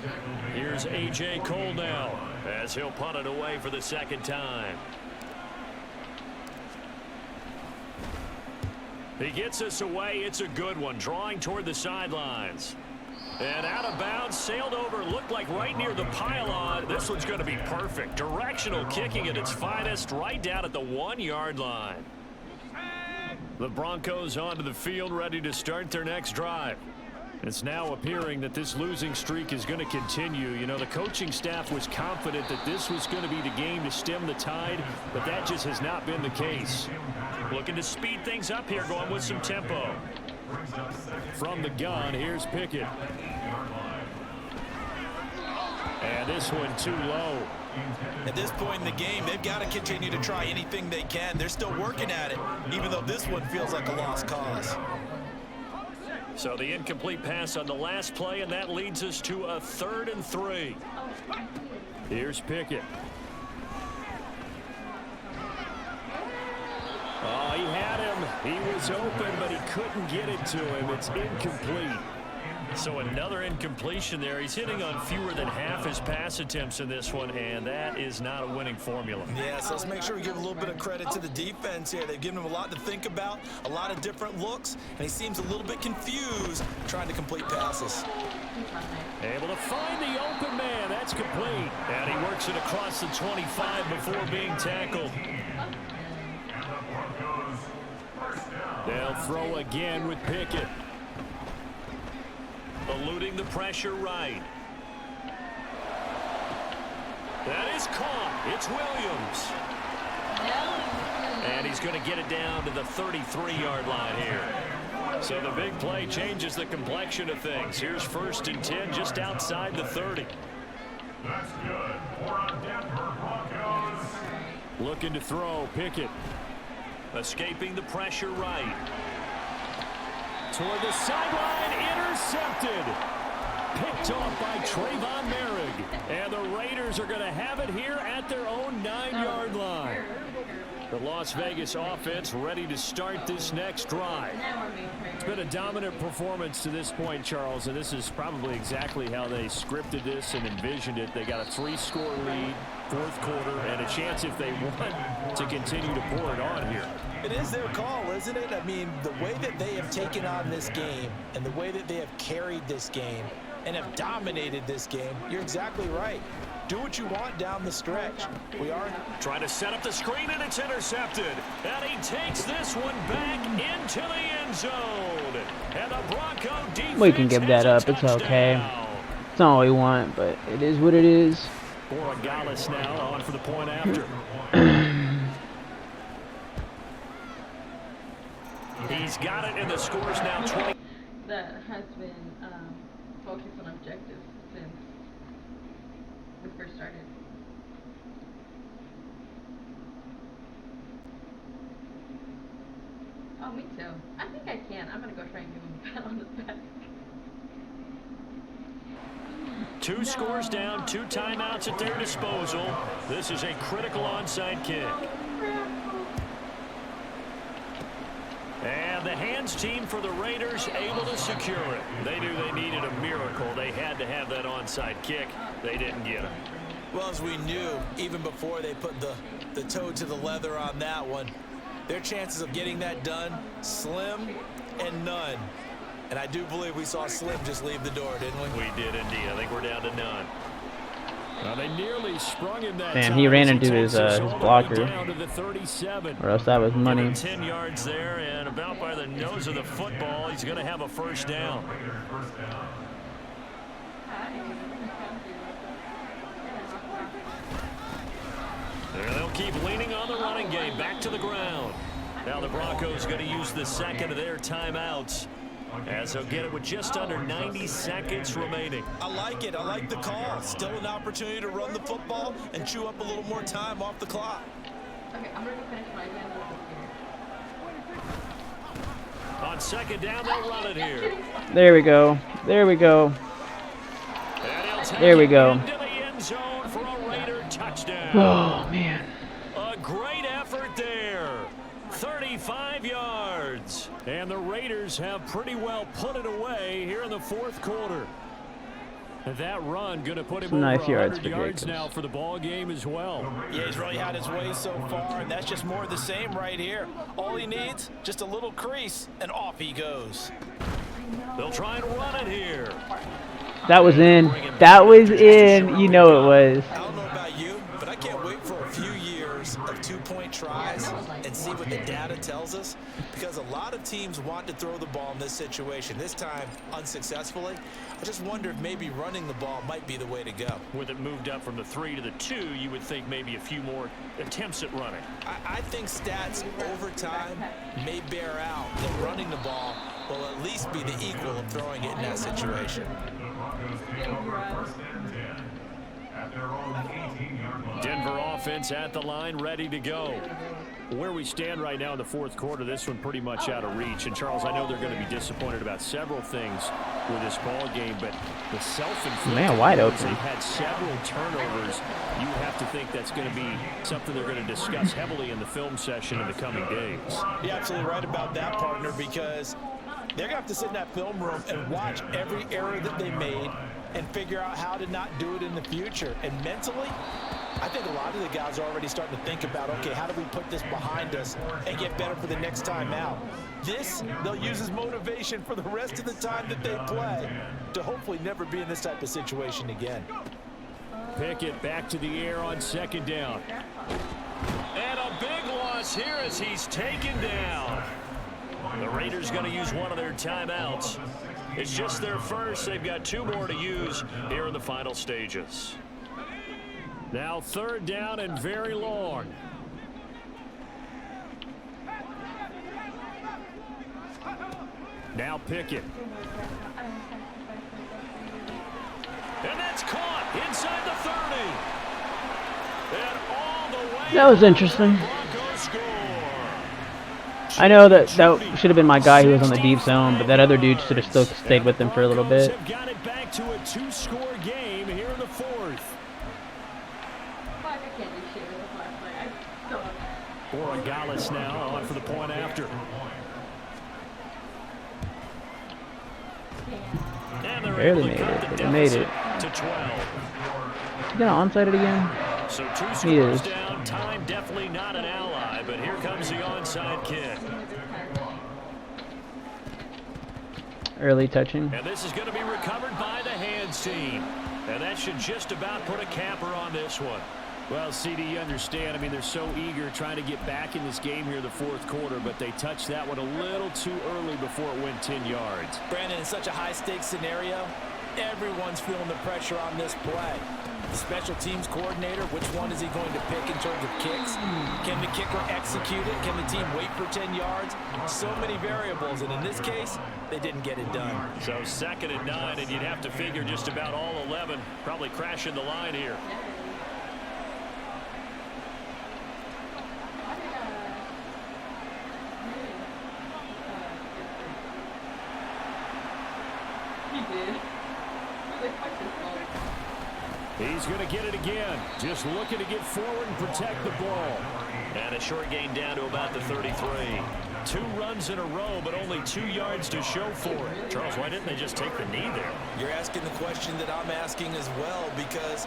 Here's A.J. Cole now as he'll punt it away for the 2nd time. He gets us away. It's a good one, drawing toward the sidelines. And out of bounds, sailed over, looked like right near the pylon. This one's going to be perfect. Directional kicking at its finest, right down at the 1-yard line. The Broncos onto the field, ready to start their next drive. It's now appearing that this losing streak is going to continue. You know, the coaching staff was confident that this was going to be the game to stem the tide, but that just has not been the case. Looking to speed things up here, going with some tempo. From the gun, here's Pickett. And this one too low. At this point in the game, they've got to continue to try anything they can. They're still working at it, even though this one feels like a lost cause. So the incomplete pass on the last play, and that leads us to a 3rd and 3. Here's Pickett. Oh, he had him. He was open, but he couldn't get it to him. It's incomplete. So another incompletion there. He's hitting on fewer than half his pass attempts in this one, and that is not a winning formula. Yeah, so let's make sure we give a little bit of credit to the defense here. They've given him a lot to think about, a lot of different looks, and he seems a little bit confused trying to complete passes. Able to find the open man. That's complete. And he works it across the 25 before being tackled. They'll throw again with Pickett. Eluding the pressure right. That is caught. It's Williams. And he's going to get it down to the 33-yard line here. So the big play changes the complexion of things. Here's 1st and 10 just outside the 30. That's good. 4 on Denver Broncos. Looking to throw, Pickett. Escaping the pressure right. Toward the sideline, intercepted. picked off by Trayvon Merrick. And the Raiders are going to have it here at their own 9-yard line. The Las Vegas offense ready to start this next drive. It's been a dominant performance to this point, Charles, and this is probably exactly how they scripted this and envisioned it. They got a 3-score lead, fourth quarter, and a chance if they want to continue to pour it on here. It is their call, isn't it? I mean, the way that they have taken on this game and the way that they have carried this game and have dominated this game, you're exactly right. Do what you want down the stretch. We are trying to set up the screen, and it's intercepted. And he takes this one back into the end zone. And the Bronco defense We can give that up. It's okay. It's not what we want, but it is what it is. Borregales now on for the point after. He's got it, and the score's now 20. That has been focused on objectives since we first started. Oh, me too. I think I can. I'm gonna go try and give him a pat on the back. 2 scores down, 2 timeouts at their disposal. This is a critical onside kick. And the hands team for the Raiders able to secure it. They knew they needed a miracle. They had to have that onside kick. They didn't get it. Well, as we knew, even before they put the toe to the leather on that one, their chances of getting that done, slim and none. And I do believe we saw Slim just leave the door, didn't we? We did indeed. I think we're down to none. Well, they nearly sprung him that Damn, time he ran as into his takes us blocker. down to the 37. Or else that was money. 10 yards there, and about by the nose of the football, he's going to have a first down. And they'll keep leaning on the running game. Back to the ground. Now the Broncos going to use the second of their timeouts, as they'll get it with just under 90 seconds remaining. I like it. I like the call. Still an opportunity to run the football and chew up a little more time off the clock. Okay, I'm gonna finish my hand here. On second down, they'll run it here. There we go. There we go. There we go. Into the end zone for a Raider touchdown. Oh, man. A great effort there. 35 yards. And the Raiders have pretty well put it away here in the fourth quarter. That run going to put him Some over nice yards 100 for yards Jacobs. now for the ball game as well. Yeah, he's really had his way so far, and that's just more of the same right here. All he needs, just a little crease, and off he goes. They'll try and run it here. That was in. That was in. You know it was. I don't know about you, but I can't wait for a few years of two-point tries and see what the data tells us, because a lot of teams want to throw the ball in this situation. This time, unsuccessfully. I just wonder if maybe running the ball might be the way to go. With it moved up from the 3 to the 2, you would think maybe a few more attempts at running. I think stats over time may bear out that running the ball will at least be the equal of throwing it in that situation. Denver offense at the line, ready to go. Where we stand right now in the fourth quarter, this one pretty much out of reach. And, Charles, I know they're going to be disappointed about several things with this ball game, but the self-inflicted Man, wide ones, open. they've had several turnovers. You have to think that's going to be something they're going to discuss heavily in the film session in the coming days. You're absolutely right about that, partner, because they're going to have to sit in that film room and watch every error that they made and figure out how to not do it in the future. And mentally, I think a lot of the guys are already starting to think about, okay, how do we put this behind us and get better for the next time out? This, they'll use as motivation for the rest of the time that they play to hopefully never be in this type of situation again. Pickett back to the air on second down. And a big loss here as he's taken down. The Raiders going to use one of their timeouts. It's just their first. They've got 2 more to use here in the final stages. Now third down and very long. Now Pickett. And that's caught inside the 30. And all the way. That was interesting. Broncos score. I know that should have been my guy who was on the deep zone, but that other dude should have still stayed with him for a little bit. Have got it back to a 2-score game here in the fourth. Fuck, I can't do shit with the flashlight. I suck. Borregales now on for the point after. And they're Barely able to made cut it, the but they made it. deficit to 12. You gonna onside it again? So 2 He scores is. down. Time definitely not an ally, but here comes the onside kick. Early touching. And this is going to be recovered by the hands team. And that should just about put a capper on this one. Well, CD, you understand. I mean, they're so eager trying to get back in this game here in the fourth quarter, but they touched that one a little too early before it went 10 yards. Brandon, in such a high-stakes scenario, everyone's feeling the pressure on this play. The special teams coordinator, which one is he going to pick in terms of kicks? Can the kicker execute it? Can the team wait for 10 yards? So many variables, and in this case, they didn't get it done. So 2nd and 9, and you'd have to figure just about all 11 probably crashing the line here. He did. Like, fuck yourself. He's going to get it again. Just looking to get forward and protect the ball. And a short gain down to about the 33. 2 runs in a row, but only 2 yards to show for it. Charles, why didn't they just take the knee there? You're asking the question that I'm asking as well, because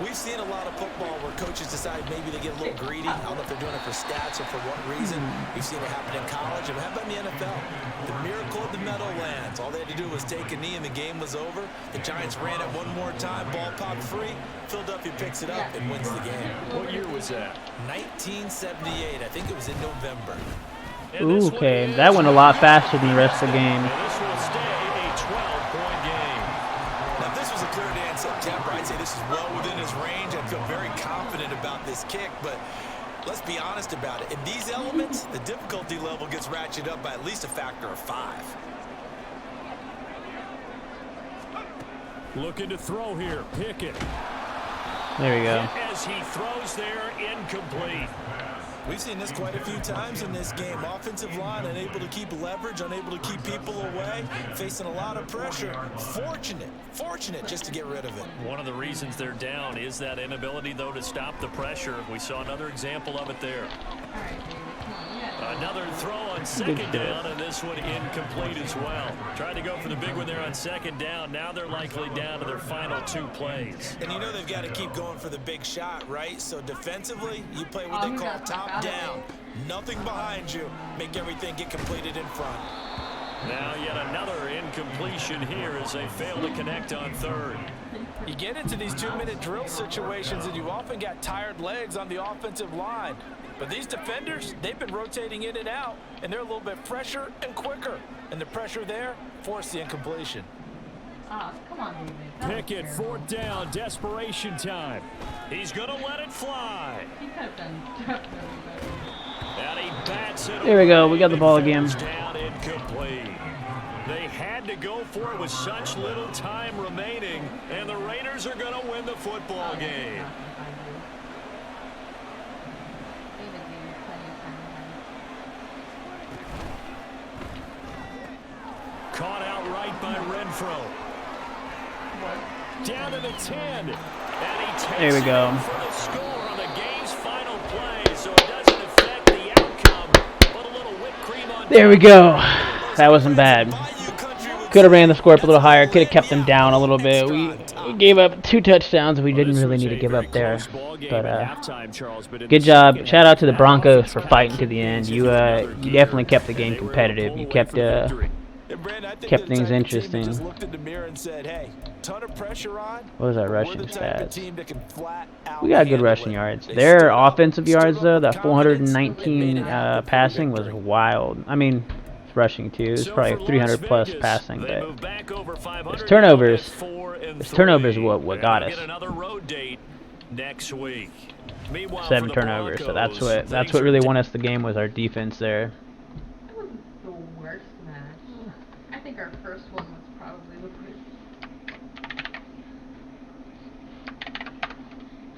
we've seen a lot of football where coaches decide maybe they get a little greedy. I don't know if they're doing it for stats or for what reason. We've seen it happen in college. And how about in the NFL? The miracle of the Meadowlands. All they had to do was take a knee and the game was over. The Giants ran it one more time. Ball popped free. Philadelphia picks it up and wins the game. What year was that? 1978. I think it was in November. Ooh, okay, that went a lot faster than the rest of the game. And this will stay a 12-point game. Now, if this was a clear day in September, I'd say this is well within his range. I feel very confident about this kick, but let's be honest about it. In these elements, the difficulty level gets ratcheted up by at least a factor of 5. Looking to throw here. Pickett. There we go. As he throws there, incomplete. We've seen this quite a few times in this game. Offensive line unable to keep leverage, unable to keep people away, facing a lot of pressure. Fortunate just to get rid of it. One of the reasons they're down is that inability, though, to stop the pressure. We saw another example of it there. Another throw on 2nd down, and this one incomplete as well. Tried to go for the big one there on 2nd down. Now they're likely down to their final 2 plays. And you know they've got to keep going for the big shot, right? So defensively, you play what they call top down. Nothing behind you. Make everything get completed in front. Now yet another incompletion here as they fail to connect on 3rd. You get into these 2-minute drill situations, and you've often got tired legs on the offensive line. But these defenders, they've been rotating in and out, and they're a little bit fresher and quicker. And the pressure there forced the incompletion. Oh, come on, David. Pickett, 4th down, desperation time. He's going to let it fly. He could have done definitely better. And he bats it. There we go. We got the ball again. Down, incomplete. They had to go for it with such little time remaining, and the Raiders are going to win the football game. Caught outright by Renfro. Down to the 10. And he takes There we go. it for the score on the game's final play, so it doesn't affect the outcome. But a little whipped cream on There we go. That wasn't bad. Could have ran the score up a little higher. Could have kept them down a little bit. We gave up 2 touchdowns. We didn't really need to give up there. But good job. Shout out to the Broncos for fighting to the end. You definitely kept the game competitive. You kept things interesting. What was our rushing stats? We got good rushing yards. Their offensive yards, though, that 419 passing was wild. I mean, rushing too. It's probably 300 plus passing, but there's turnovers. There's turnovers what got us. Next week. 7 turnovers. So that's what really won us the game, was our defense there. That wasn't the worst match. I think our first one was probably the worst.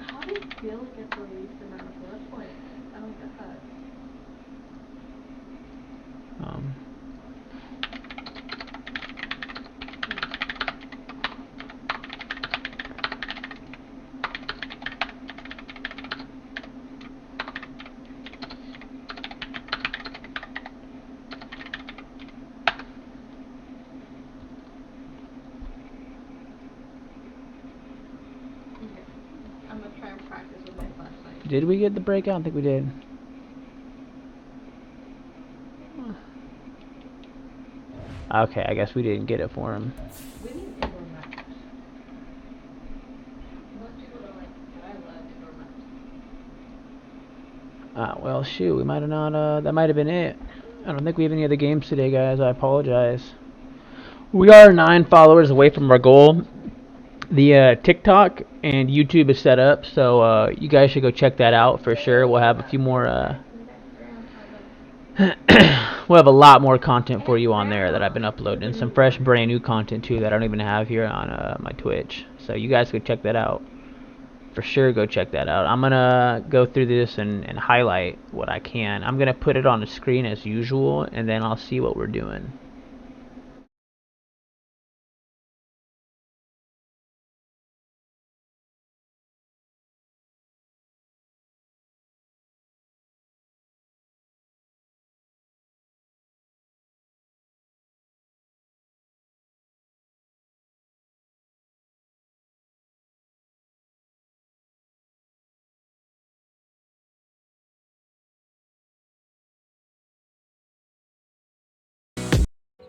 How did Bill get the least amount of bullet points? I don't get that. Did we get the break? I don't think we did. Okay, I guess we didn't get it for him. We need indoor matches. Most people don't like it, but I love indoor matches. Well, shoot, we might have not, that might have been it. I don't think we have any other games today, guys. I apologize. We are 9 followers away from our goal. The TikTok and YouTube is set up, so you guys should go check that out for sure. We'll have a few more, we'll have a lot more content for you on there that I've been uploading, and some fresh, brand new content too that I don't even have here on my Twitch. So you guys go check that out. For sure, go check that out. I'm gonna go through this and highlight what I can. I'm gonna put it on the screen as usual, and then I'll see what we're doing.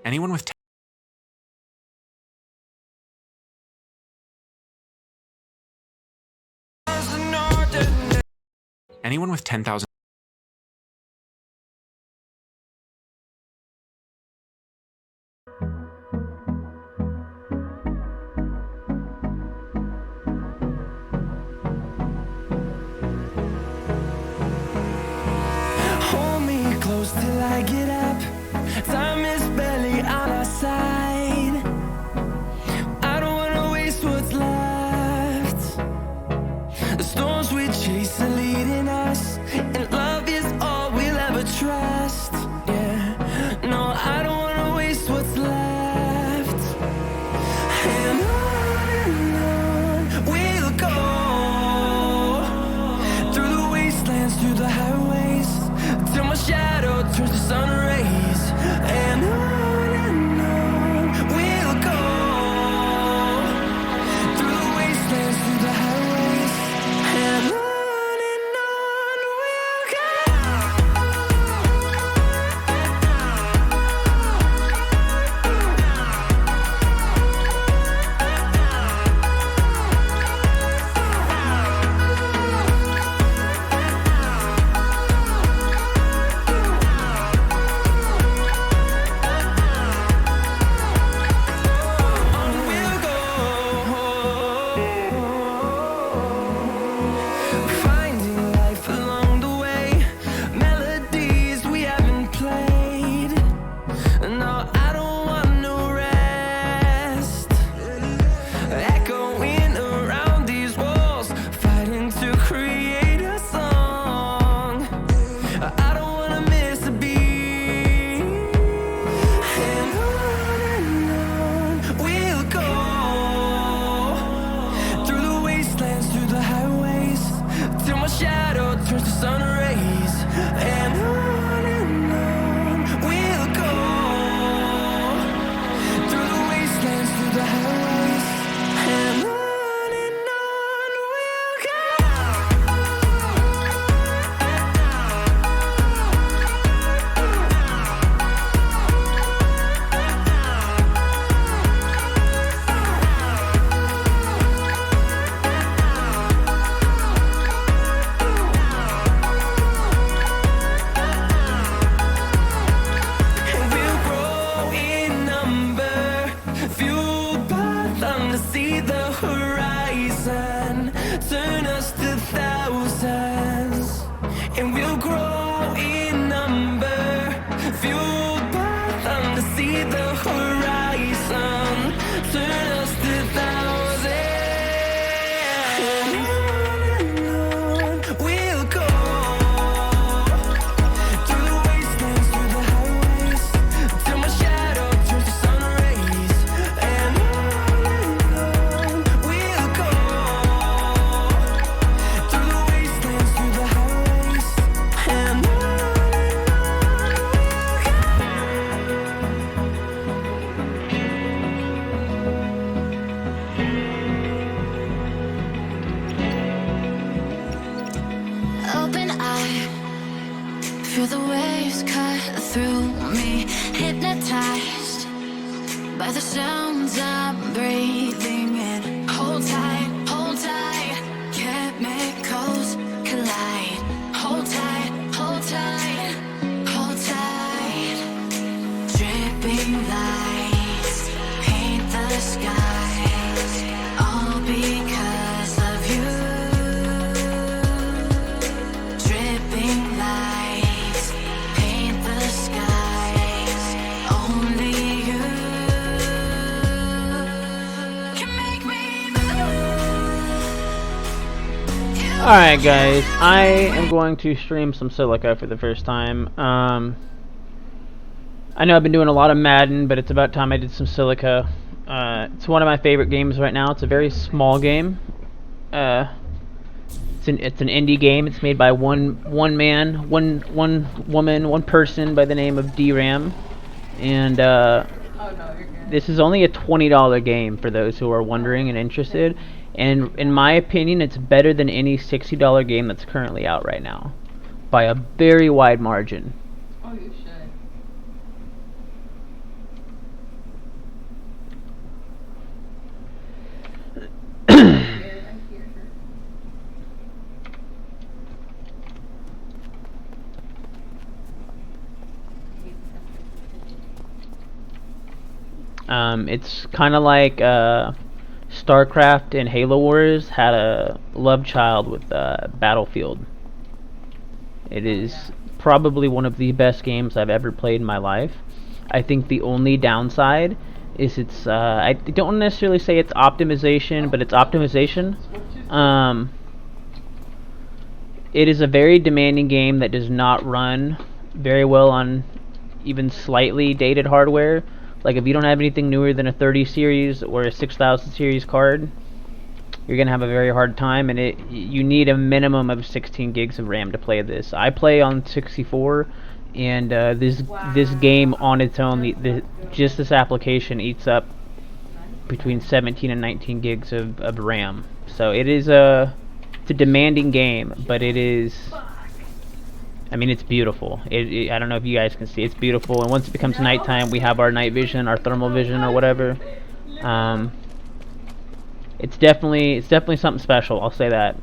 Anyone with anyone with 10,000 Hold me close till I get up. Time is barely on our side. I don't wanna waste what's left. The storms we chase are leading us, and love is all we'll ever trust. Yeah, no, I don't wanna waste what's left. And on we'll go, through the wastelands, through the highways, till my shadow turns to sun rays. Feel the waves cut through me, hypnotized by the sounds I'm breathing in. Hold tight, chemicals collide. Hold tight, hold tight, hold tight. Dripping lights paint the skies, all because of you. Dripping lights paint the skies, only you can make me move. Alright guys, I am going to stream some Silica for the first time. I know I've been doing a lot of Madden, but it's about time I did some Silica. It's one of my favorite games right now. It's a very small game. It's an indie game. It's made by one man, one woman, one person by the name of DRAM. And Oh no, you're good. this is only a $20 game for those who are wondering and interested. And in my opinion, it's better than any $60 game that's currently out right now, by a very wide margin. Oh, you should. I hear her. It's kind of like StarCraft and Halo Wars had a love child with Battlefield. It is probably one of the best games I've ever played in my life. I think the only downside is it's I don't necessarily say it's optimization, but it's optimization. It is a very demanding game that does not run very well on even slightly dated hardware. Like if you don't have anything newer than a 30 series or a 6000 series card, you're gonna have a very hard time, and you need a minimum of 16 gigs of RAM to play this. I play on 64, and this game on its own, just this application eats up between 17 and 19 gigs of RAM. So it's a demanding game, but it is. I mean, it's beautiful. I don't know if you guys can see. It's beautiful, and once it becomes nighttime, we have our night vision, our thermal vision, or whatever. It's definitely something special. I'll say that.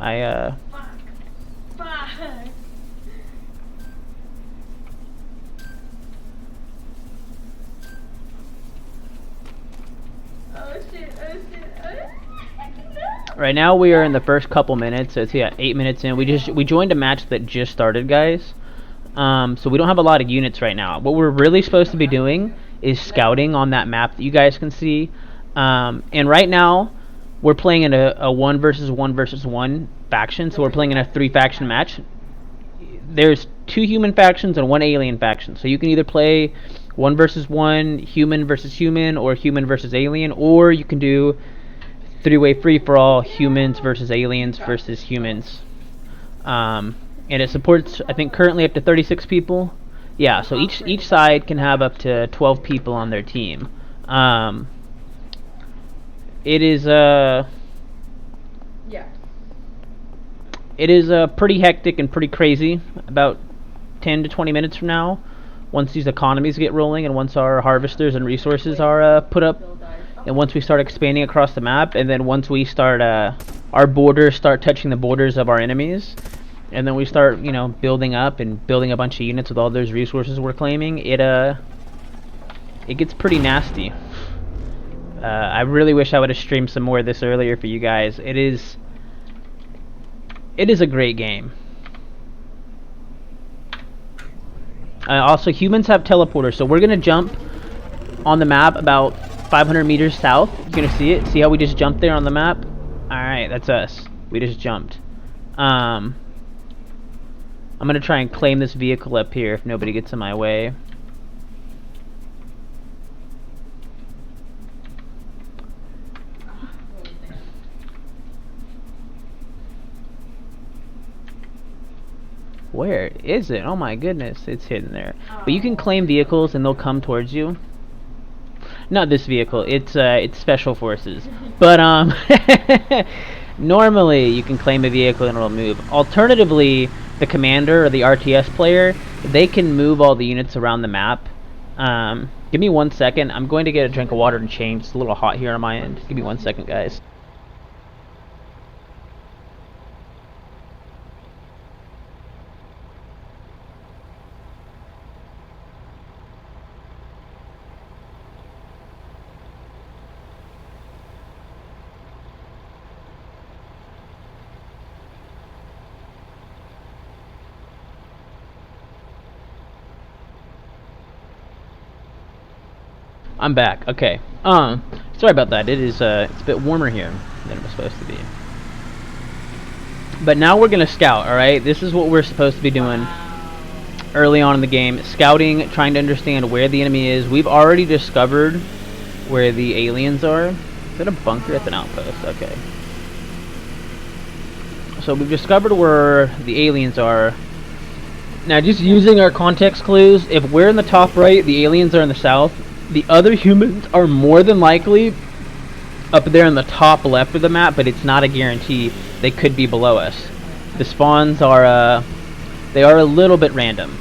Right now we are in the first couple minutes. So it's 8 minutes in. We joined a match that just started, guys. So we don't have a lot of units right now. What we're really supposed to be doing is scouting on that map that you guys can see. And right now we're playing in a 1 versus 1 versus 1 faction. So we're playing in a 3-faction match. There's 2 human factions and 1 alien faction. So you can either play 1 versus 1, human versus human, or human versus alien, or you can do 3-way free-for-all, humans versus aliens versus humans. And it supports, I think, currently up to 36 people. Yeah, so each side can have up to 12 people on their team. It is pretty hectic and pretty crazy. About 10 to 20 minutes from now, once these economies get rolling and once our harvesters and resources are put up, and once we start expanding across the map, and then once we start our borders start touching the borders of our enemies, and then we start, you know, building up and building a bunch of units with all those resources we're claiming, it gets pretty nasty. I really wish I would have streamed some more of this earlier for you guys. It is a great game. Also, humans have teleporters, so we're gonna jump on the map about 500 meters south. You're gonna see it. See how we just jumped there on the map? Alright, that's us. We just jumped. I'm gonna try and claim this vehicle up here if nobody gets in my way. Where is it? Oh my goodness, it's hidden there. But you can claim vehicles and they'll come towards you. Not this vehicle. It's special forces. But Normally, you can claim a vehicle and it'll move. Alternatively, the commander or the RTS player, they can move all the units around the map. Give me 1 second. I'm going to get a drink of water and change. It's a little hot here on my end. Give me 1 second, guys. I'm back. Okay. Sorry about that. It's a bit warmer here than it was supposed to be. But now we're gonna scout. All right. This is what we're supposed to be doing early on in the game. Scouting, trying to understand where the enemy is. We've already discovered where the aliens are. Is that a bunker? It's an outpost. Okay. So we've discovered where the aliens are. Now, just using our context clues, if we're in the top right, the aliens are in the south. The other humans are more than likely up there in the top left of the map, but it's not a guarantee. They could be below us. The spawns are, they are a little bit random.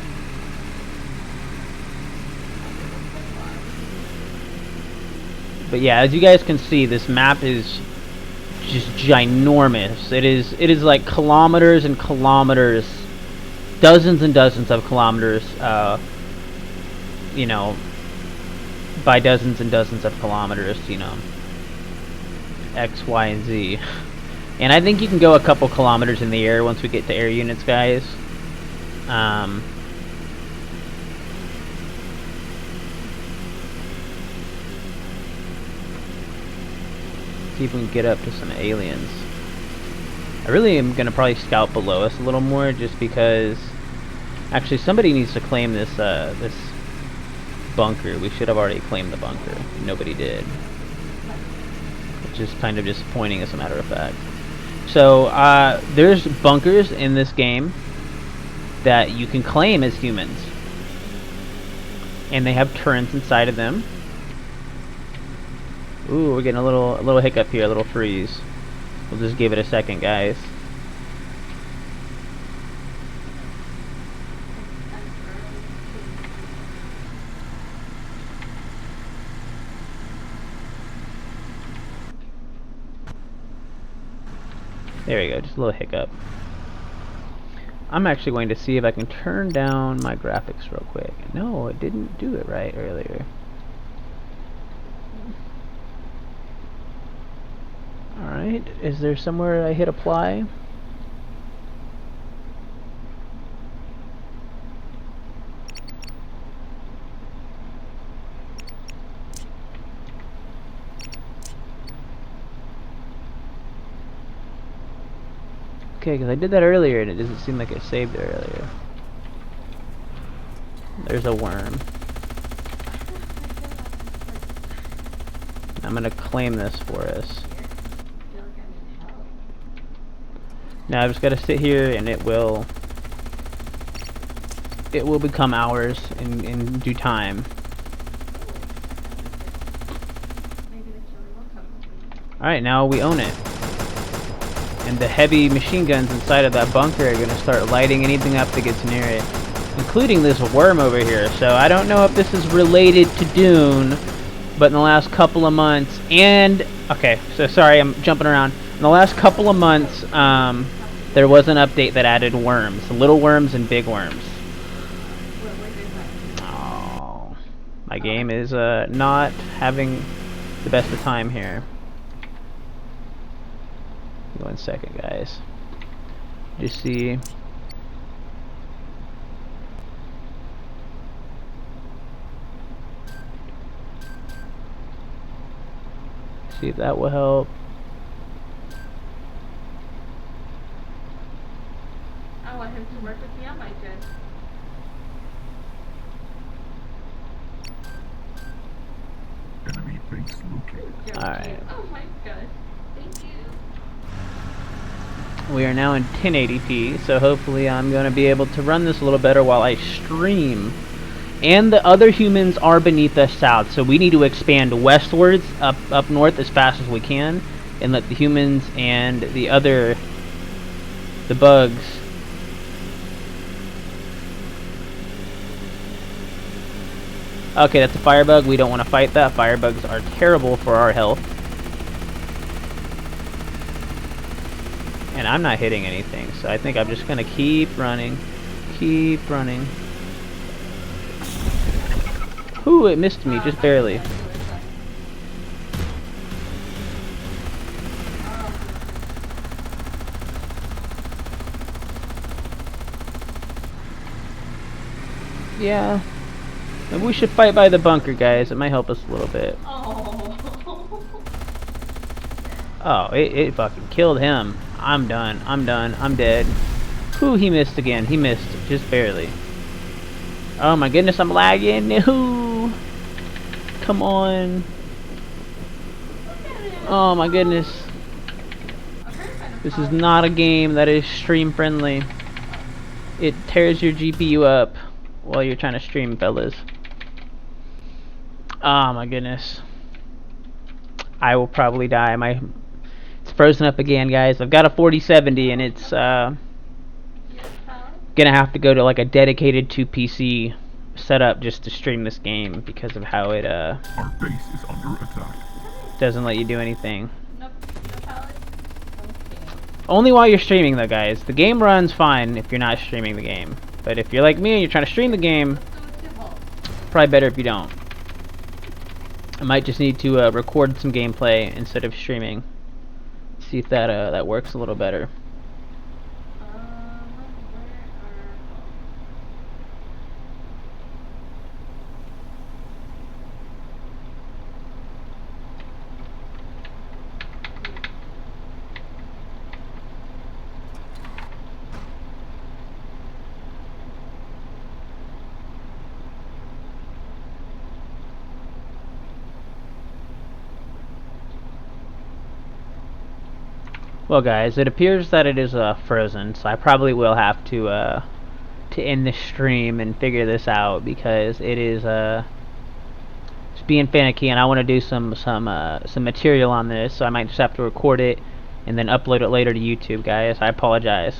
But yeah, as you guys can see, this map is just ginormous. It is like kilometers and kilometers, dozens and dozens of kilometers, you know, by dozens and dozens of kilometers, you know, X, Y, and Z. And I think you can go a couple kilometers in the air once we get to air units, guys. See if we can get up to some aliens. I really am going to probably scout below us a little more, just because... Actually, somebody needs to claim this, this bunker. We should have already claimed the bunker. Nobody did. Which is kind of disappointing, as a matter of fact. So, there's bunkers in this game that you can claim as humans. And they have turrets inside of them. Ooh, we're getting a little hiccup here, a little freeze. We'll just give it a second, guys. There we go, just a little hiccup. I'm actually going to see if I can turn down my graphics real quick. No, it didn't do it right earlier. Alright, is there somewhere I hit apply? Okay, because I did that earlier and it doesn't seem like it saved it earlier. There's a worm. I'm gonna claim this for us. Now I've just gotta sit here and it will become ours in due time. Alright, now we own it. And the heavy machine guns inside of that bunker are gonna start lighting anything up that gets near it, including this worm over here. So I don't know if this is related to Dune, but in the last couple of months, and okay, so sorry, I'm jumping around. In the last couple of months, there was an update that added worms, little worms and big worms. Oh, my game is not having the best of time here. 1 second, guys. Just see. See if that will help. I want him to work with me on my gen. Enemy base located. Alright. Oh my gosh. Thank you. We are now in 1080p, so hopefully I'm going to be able to run this a little better while I stream. And the other humans are beneath us south, so we need to expand westwards, up north as fast as we can, and let the humans and the bugs. Okay, that's a firebug. We don't want to fight that. Firebugs are terrible for our health. And I'm not hitting anything, so I think I'm just gonna keep running. Keep running. Ooh, it missed me, just barely. Yeah. Maybe we should fight by the bunker, guys. It might help us a little bit. Oh, it fucking killed him. I'm done. I'm done. I'm dead. Ooh, he missed again. He missed. Just barely. Oh my goodness, I'm lagging. No. Come on. Oh my goodness. This is not a game that is stream friendly. It tears your GPU up while you're trying to stream, fellas. Oh my goodness. I will probably die. It's frozen up again, guys. I've got a 4070 and it's gonna have to go to like a dedicated 2PC setup just to stream this game because of how it Our base is under attack. doesn't let you do anything. Only while you're streaming though, guys. The game runs fine if you're not streaming the game. But if you're like me and you're trying to stream the game, probably better if you don't. I might just need to record some gameplay instead of streaming. See if that works a little better. Well, guys, it appears that it is frozen, so I probably will have to end this stream and figure this out because it is just being finicky, and I want to do some material on this, so I might just have to record it and then upload it later to YouTube, guys. I apologize.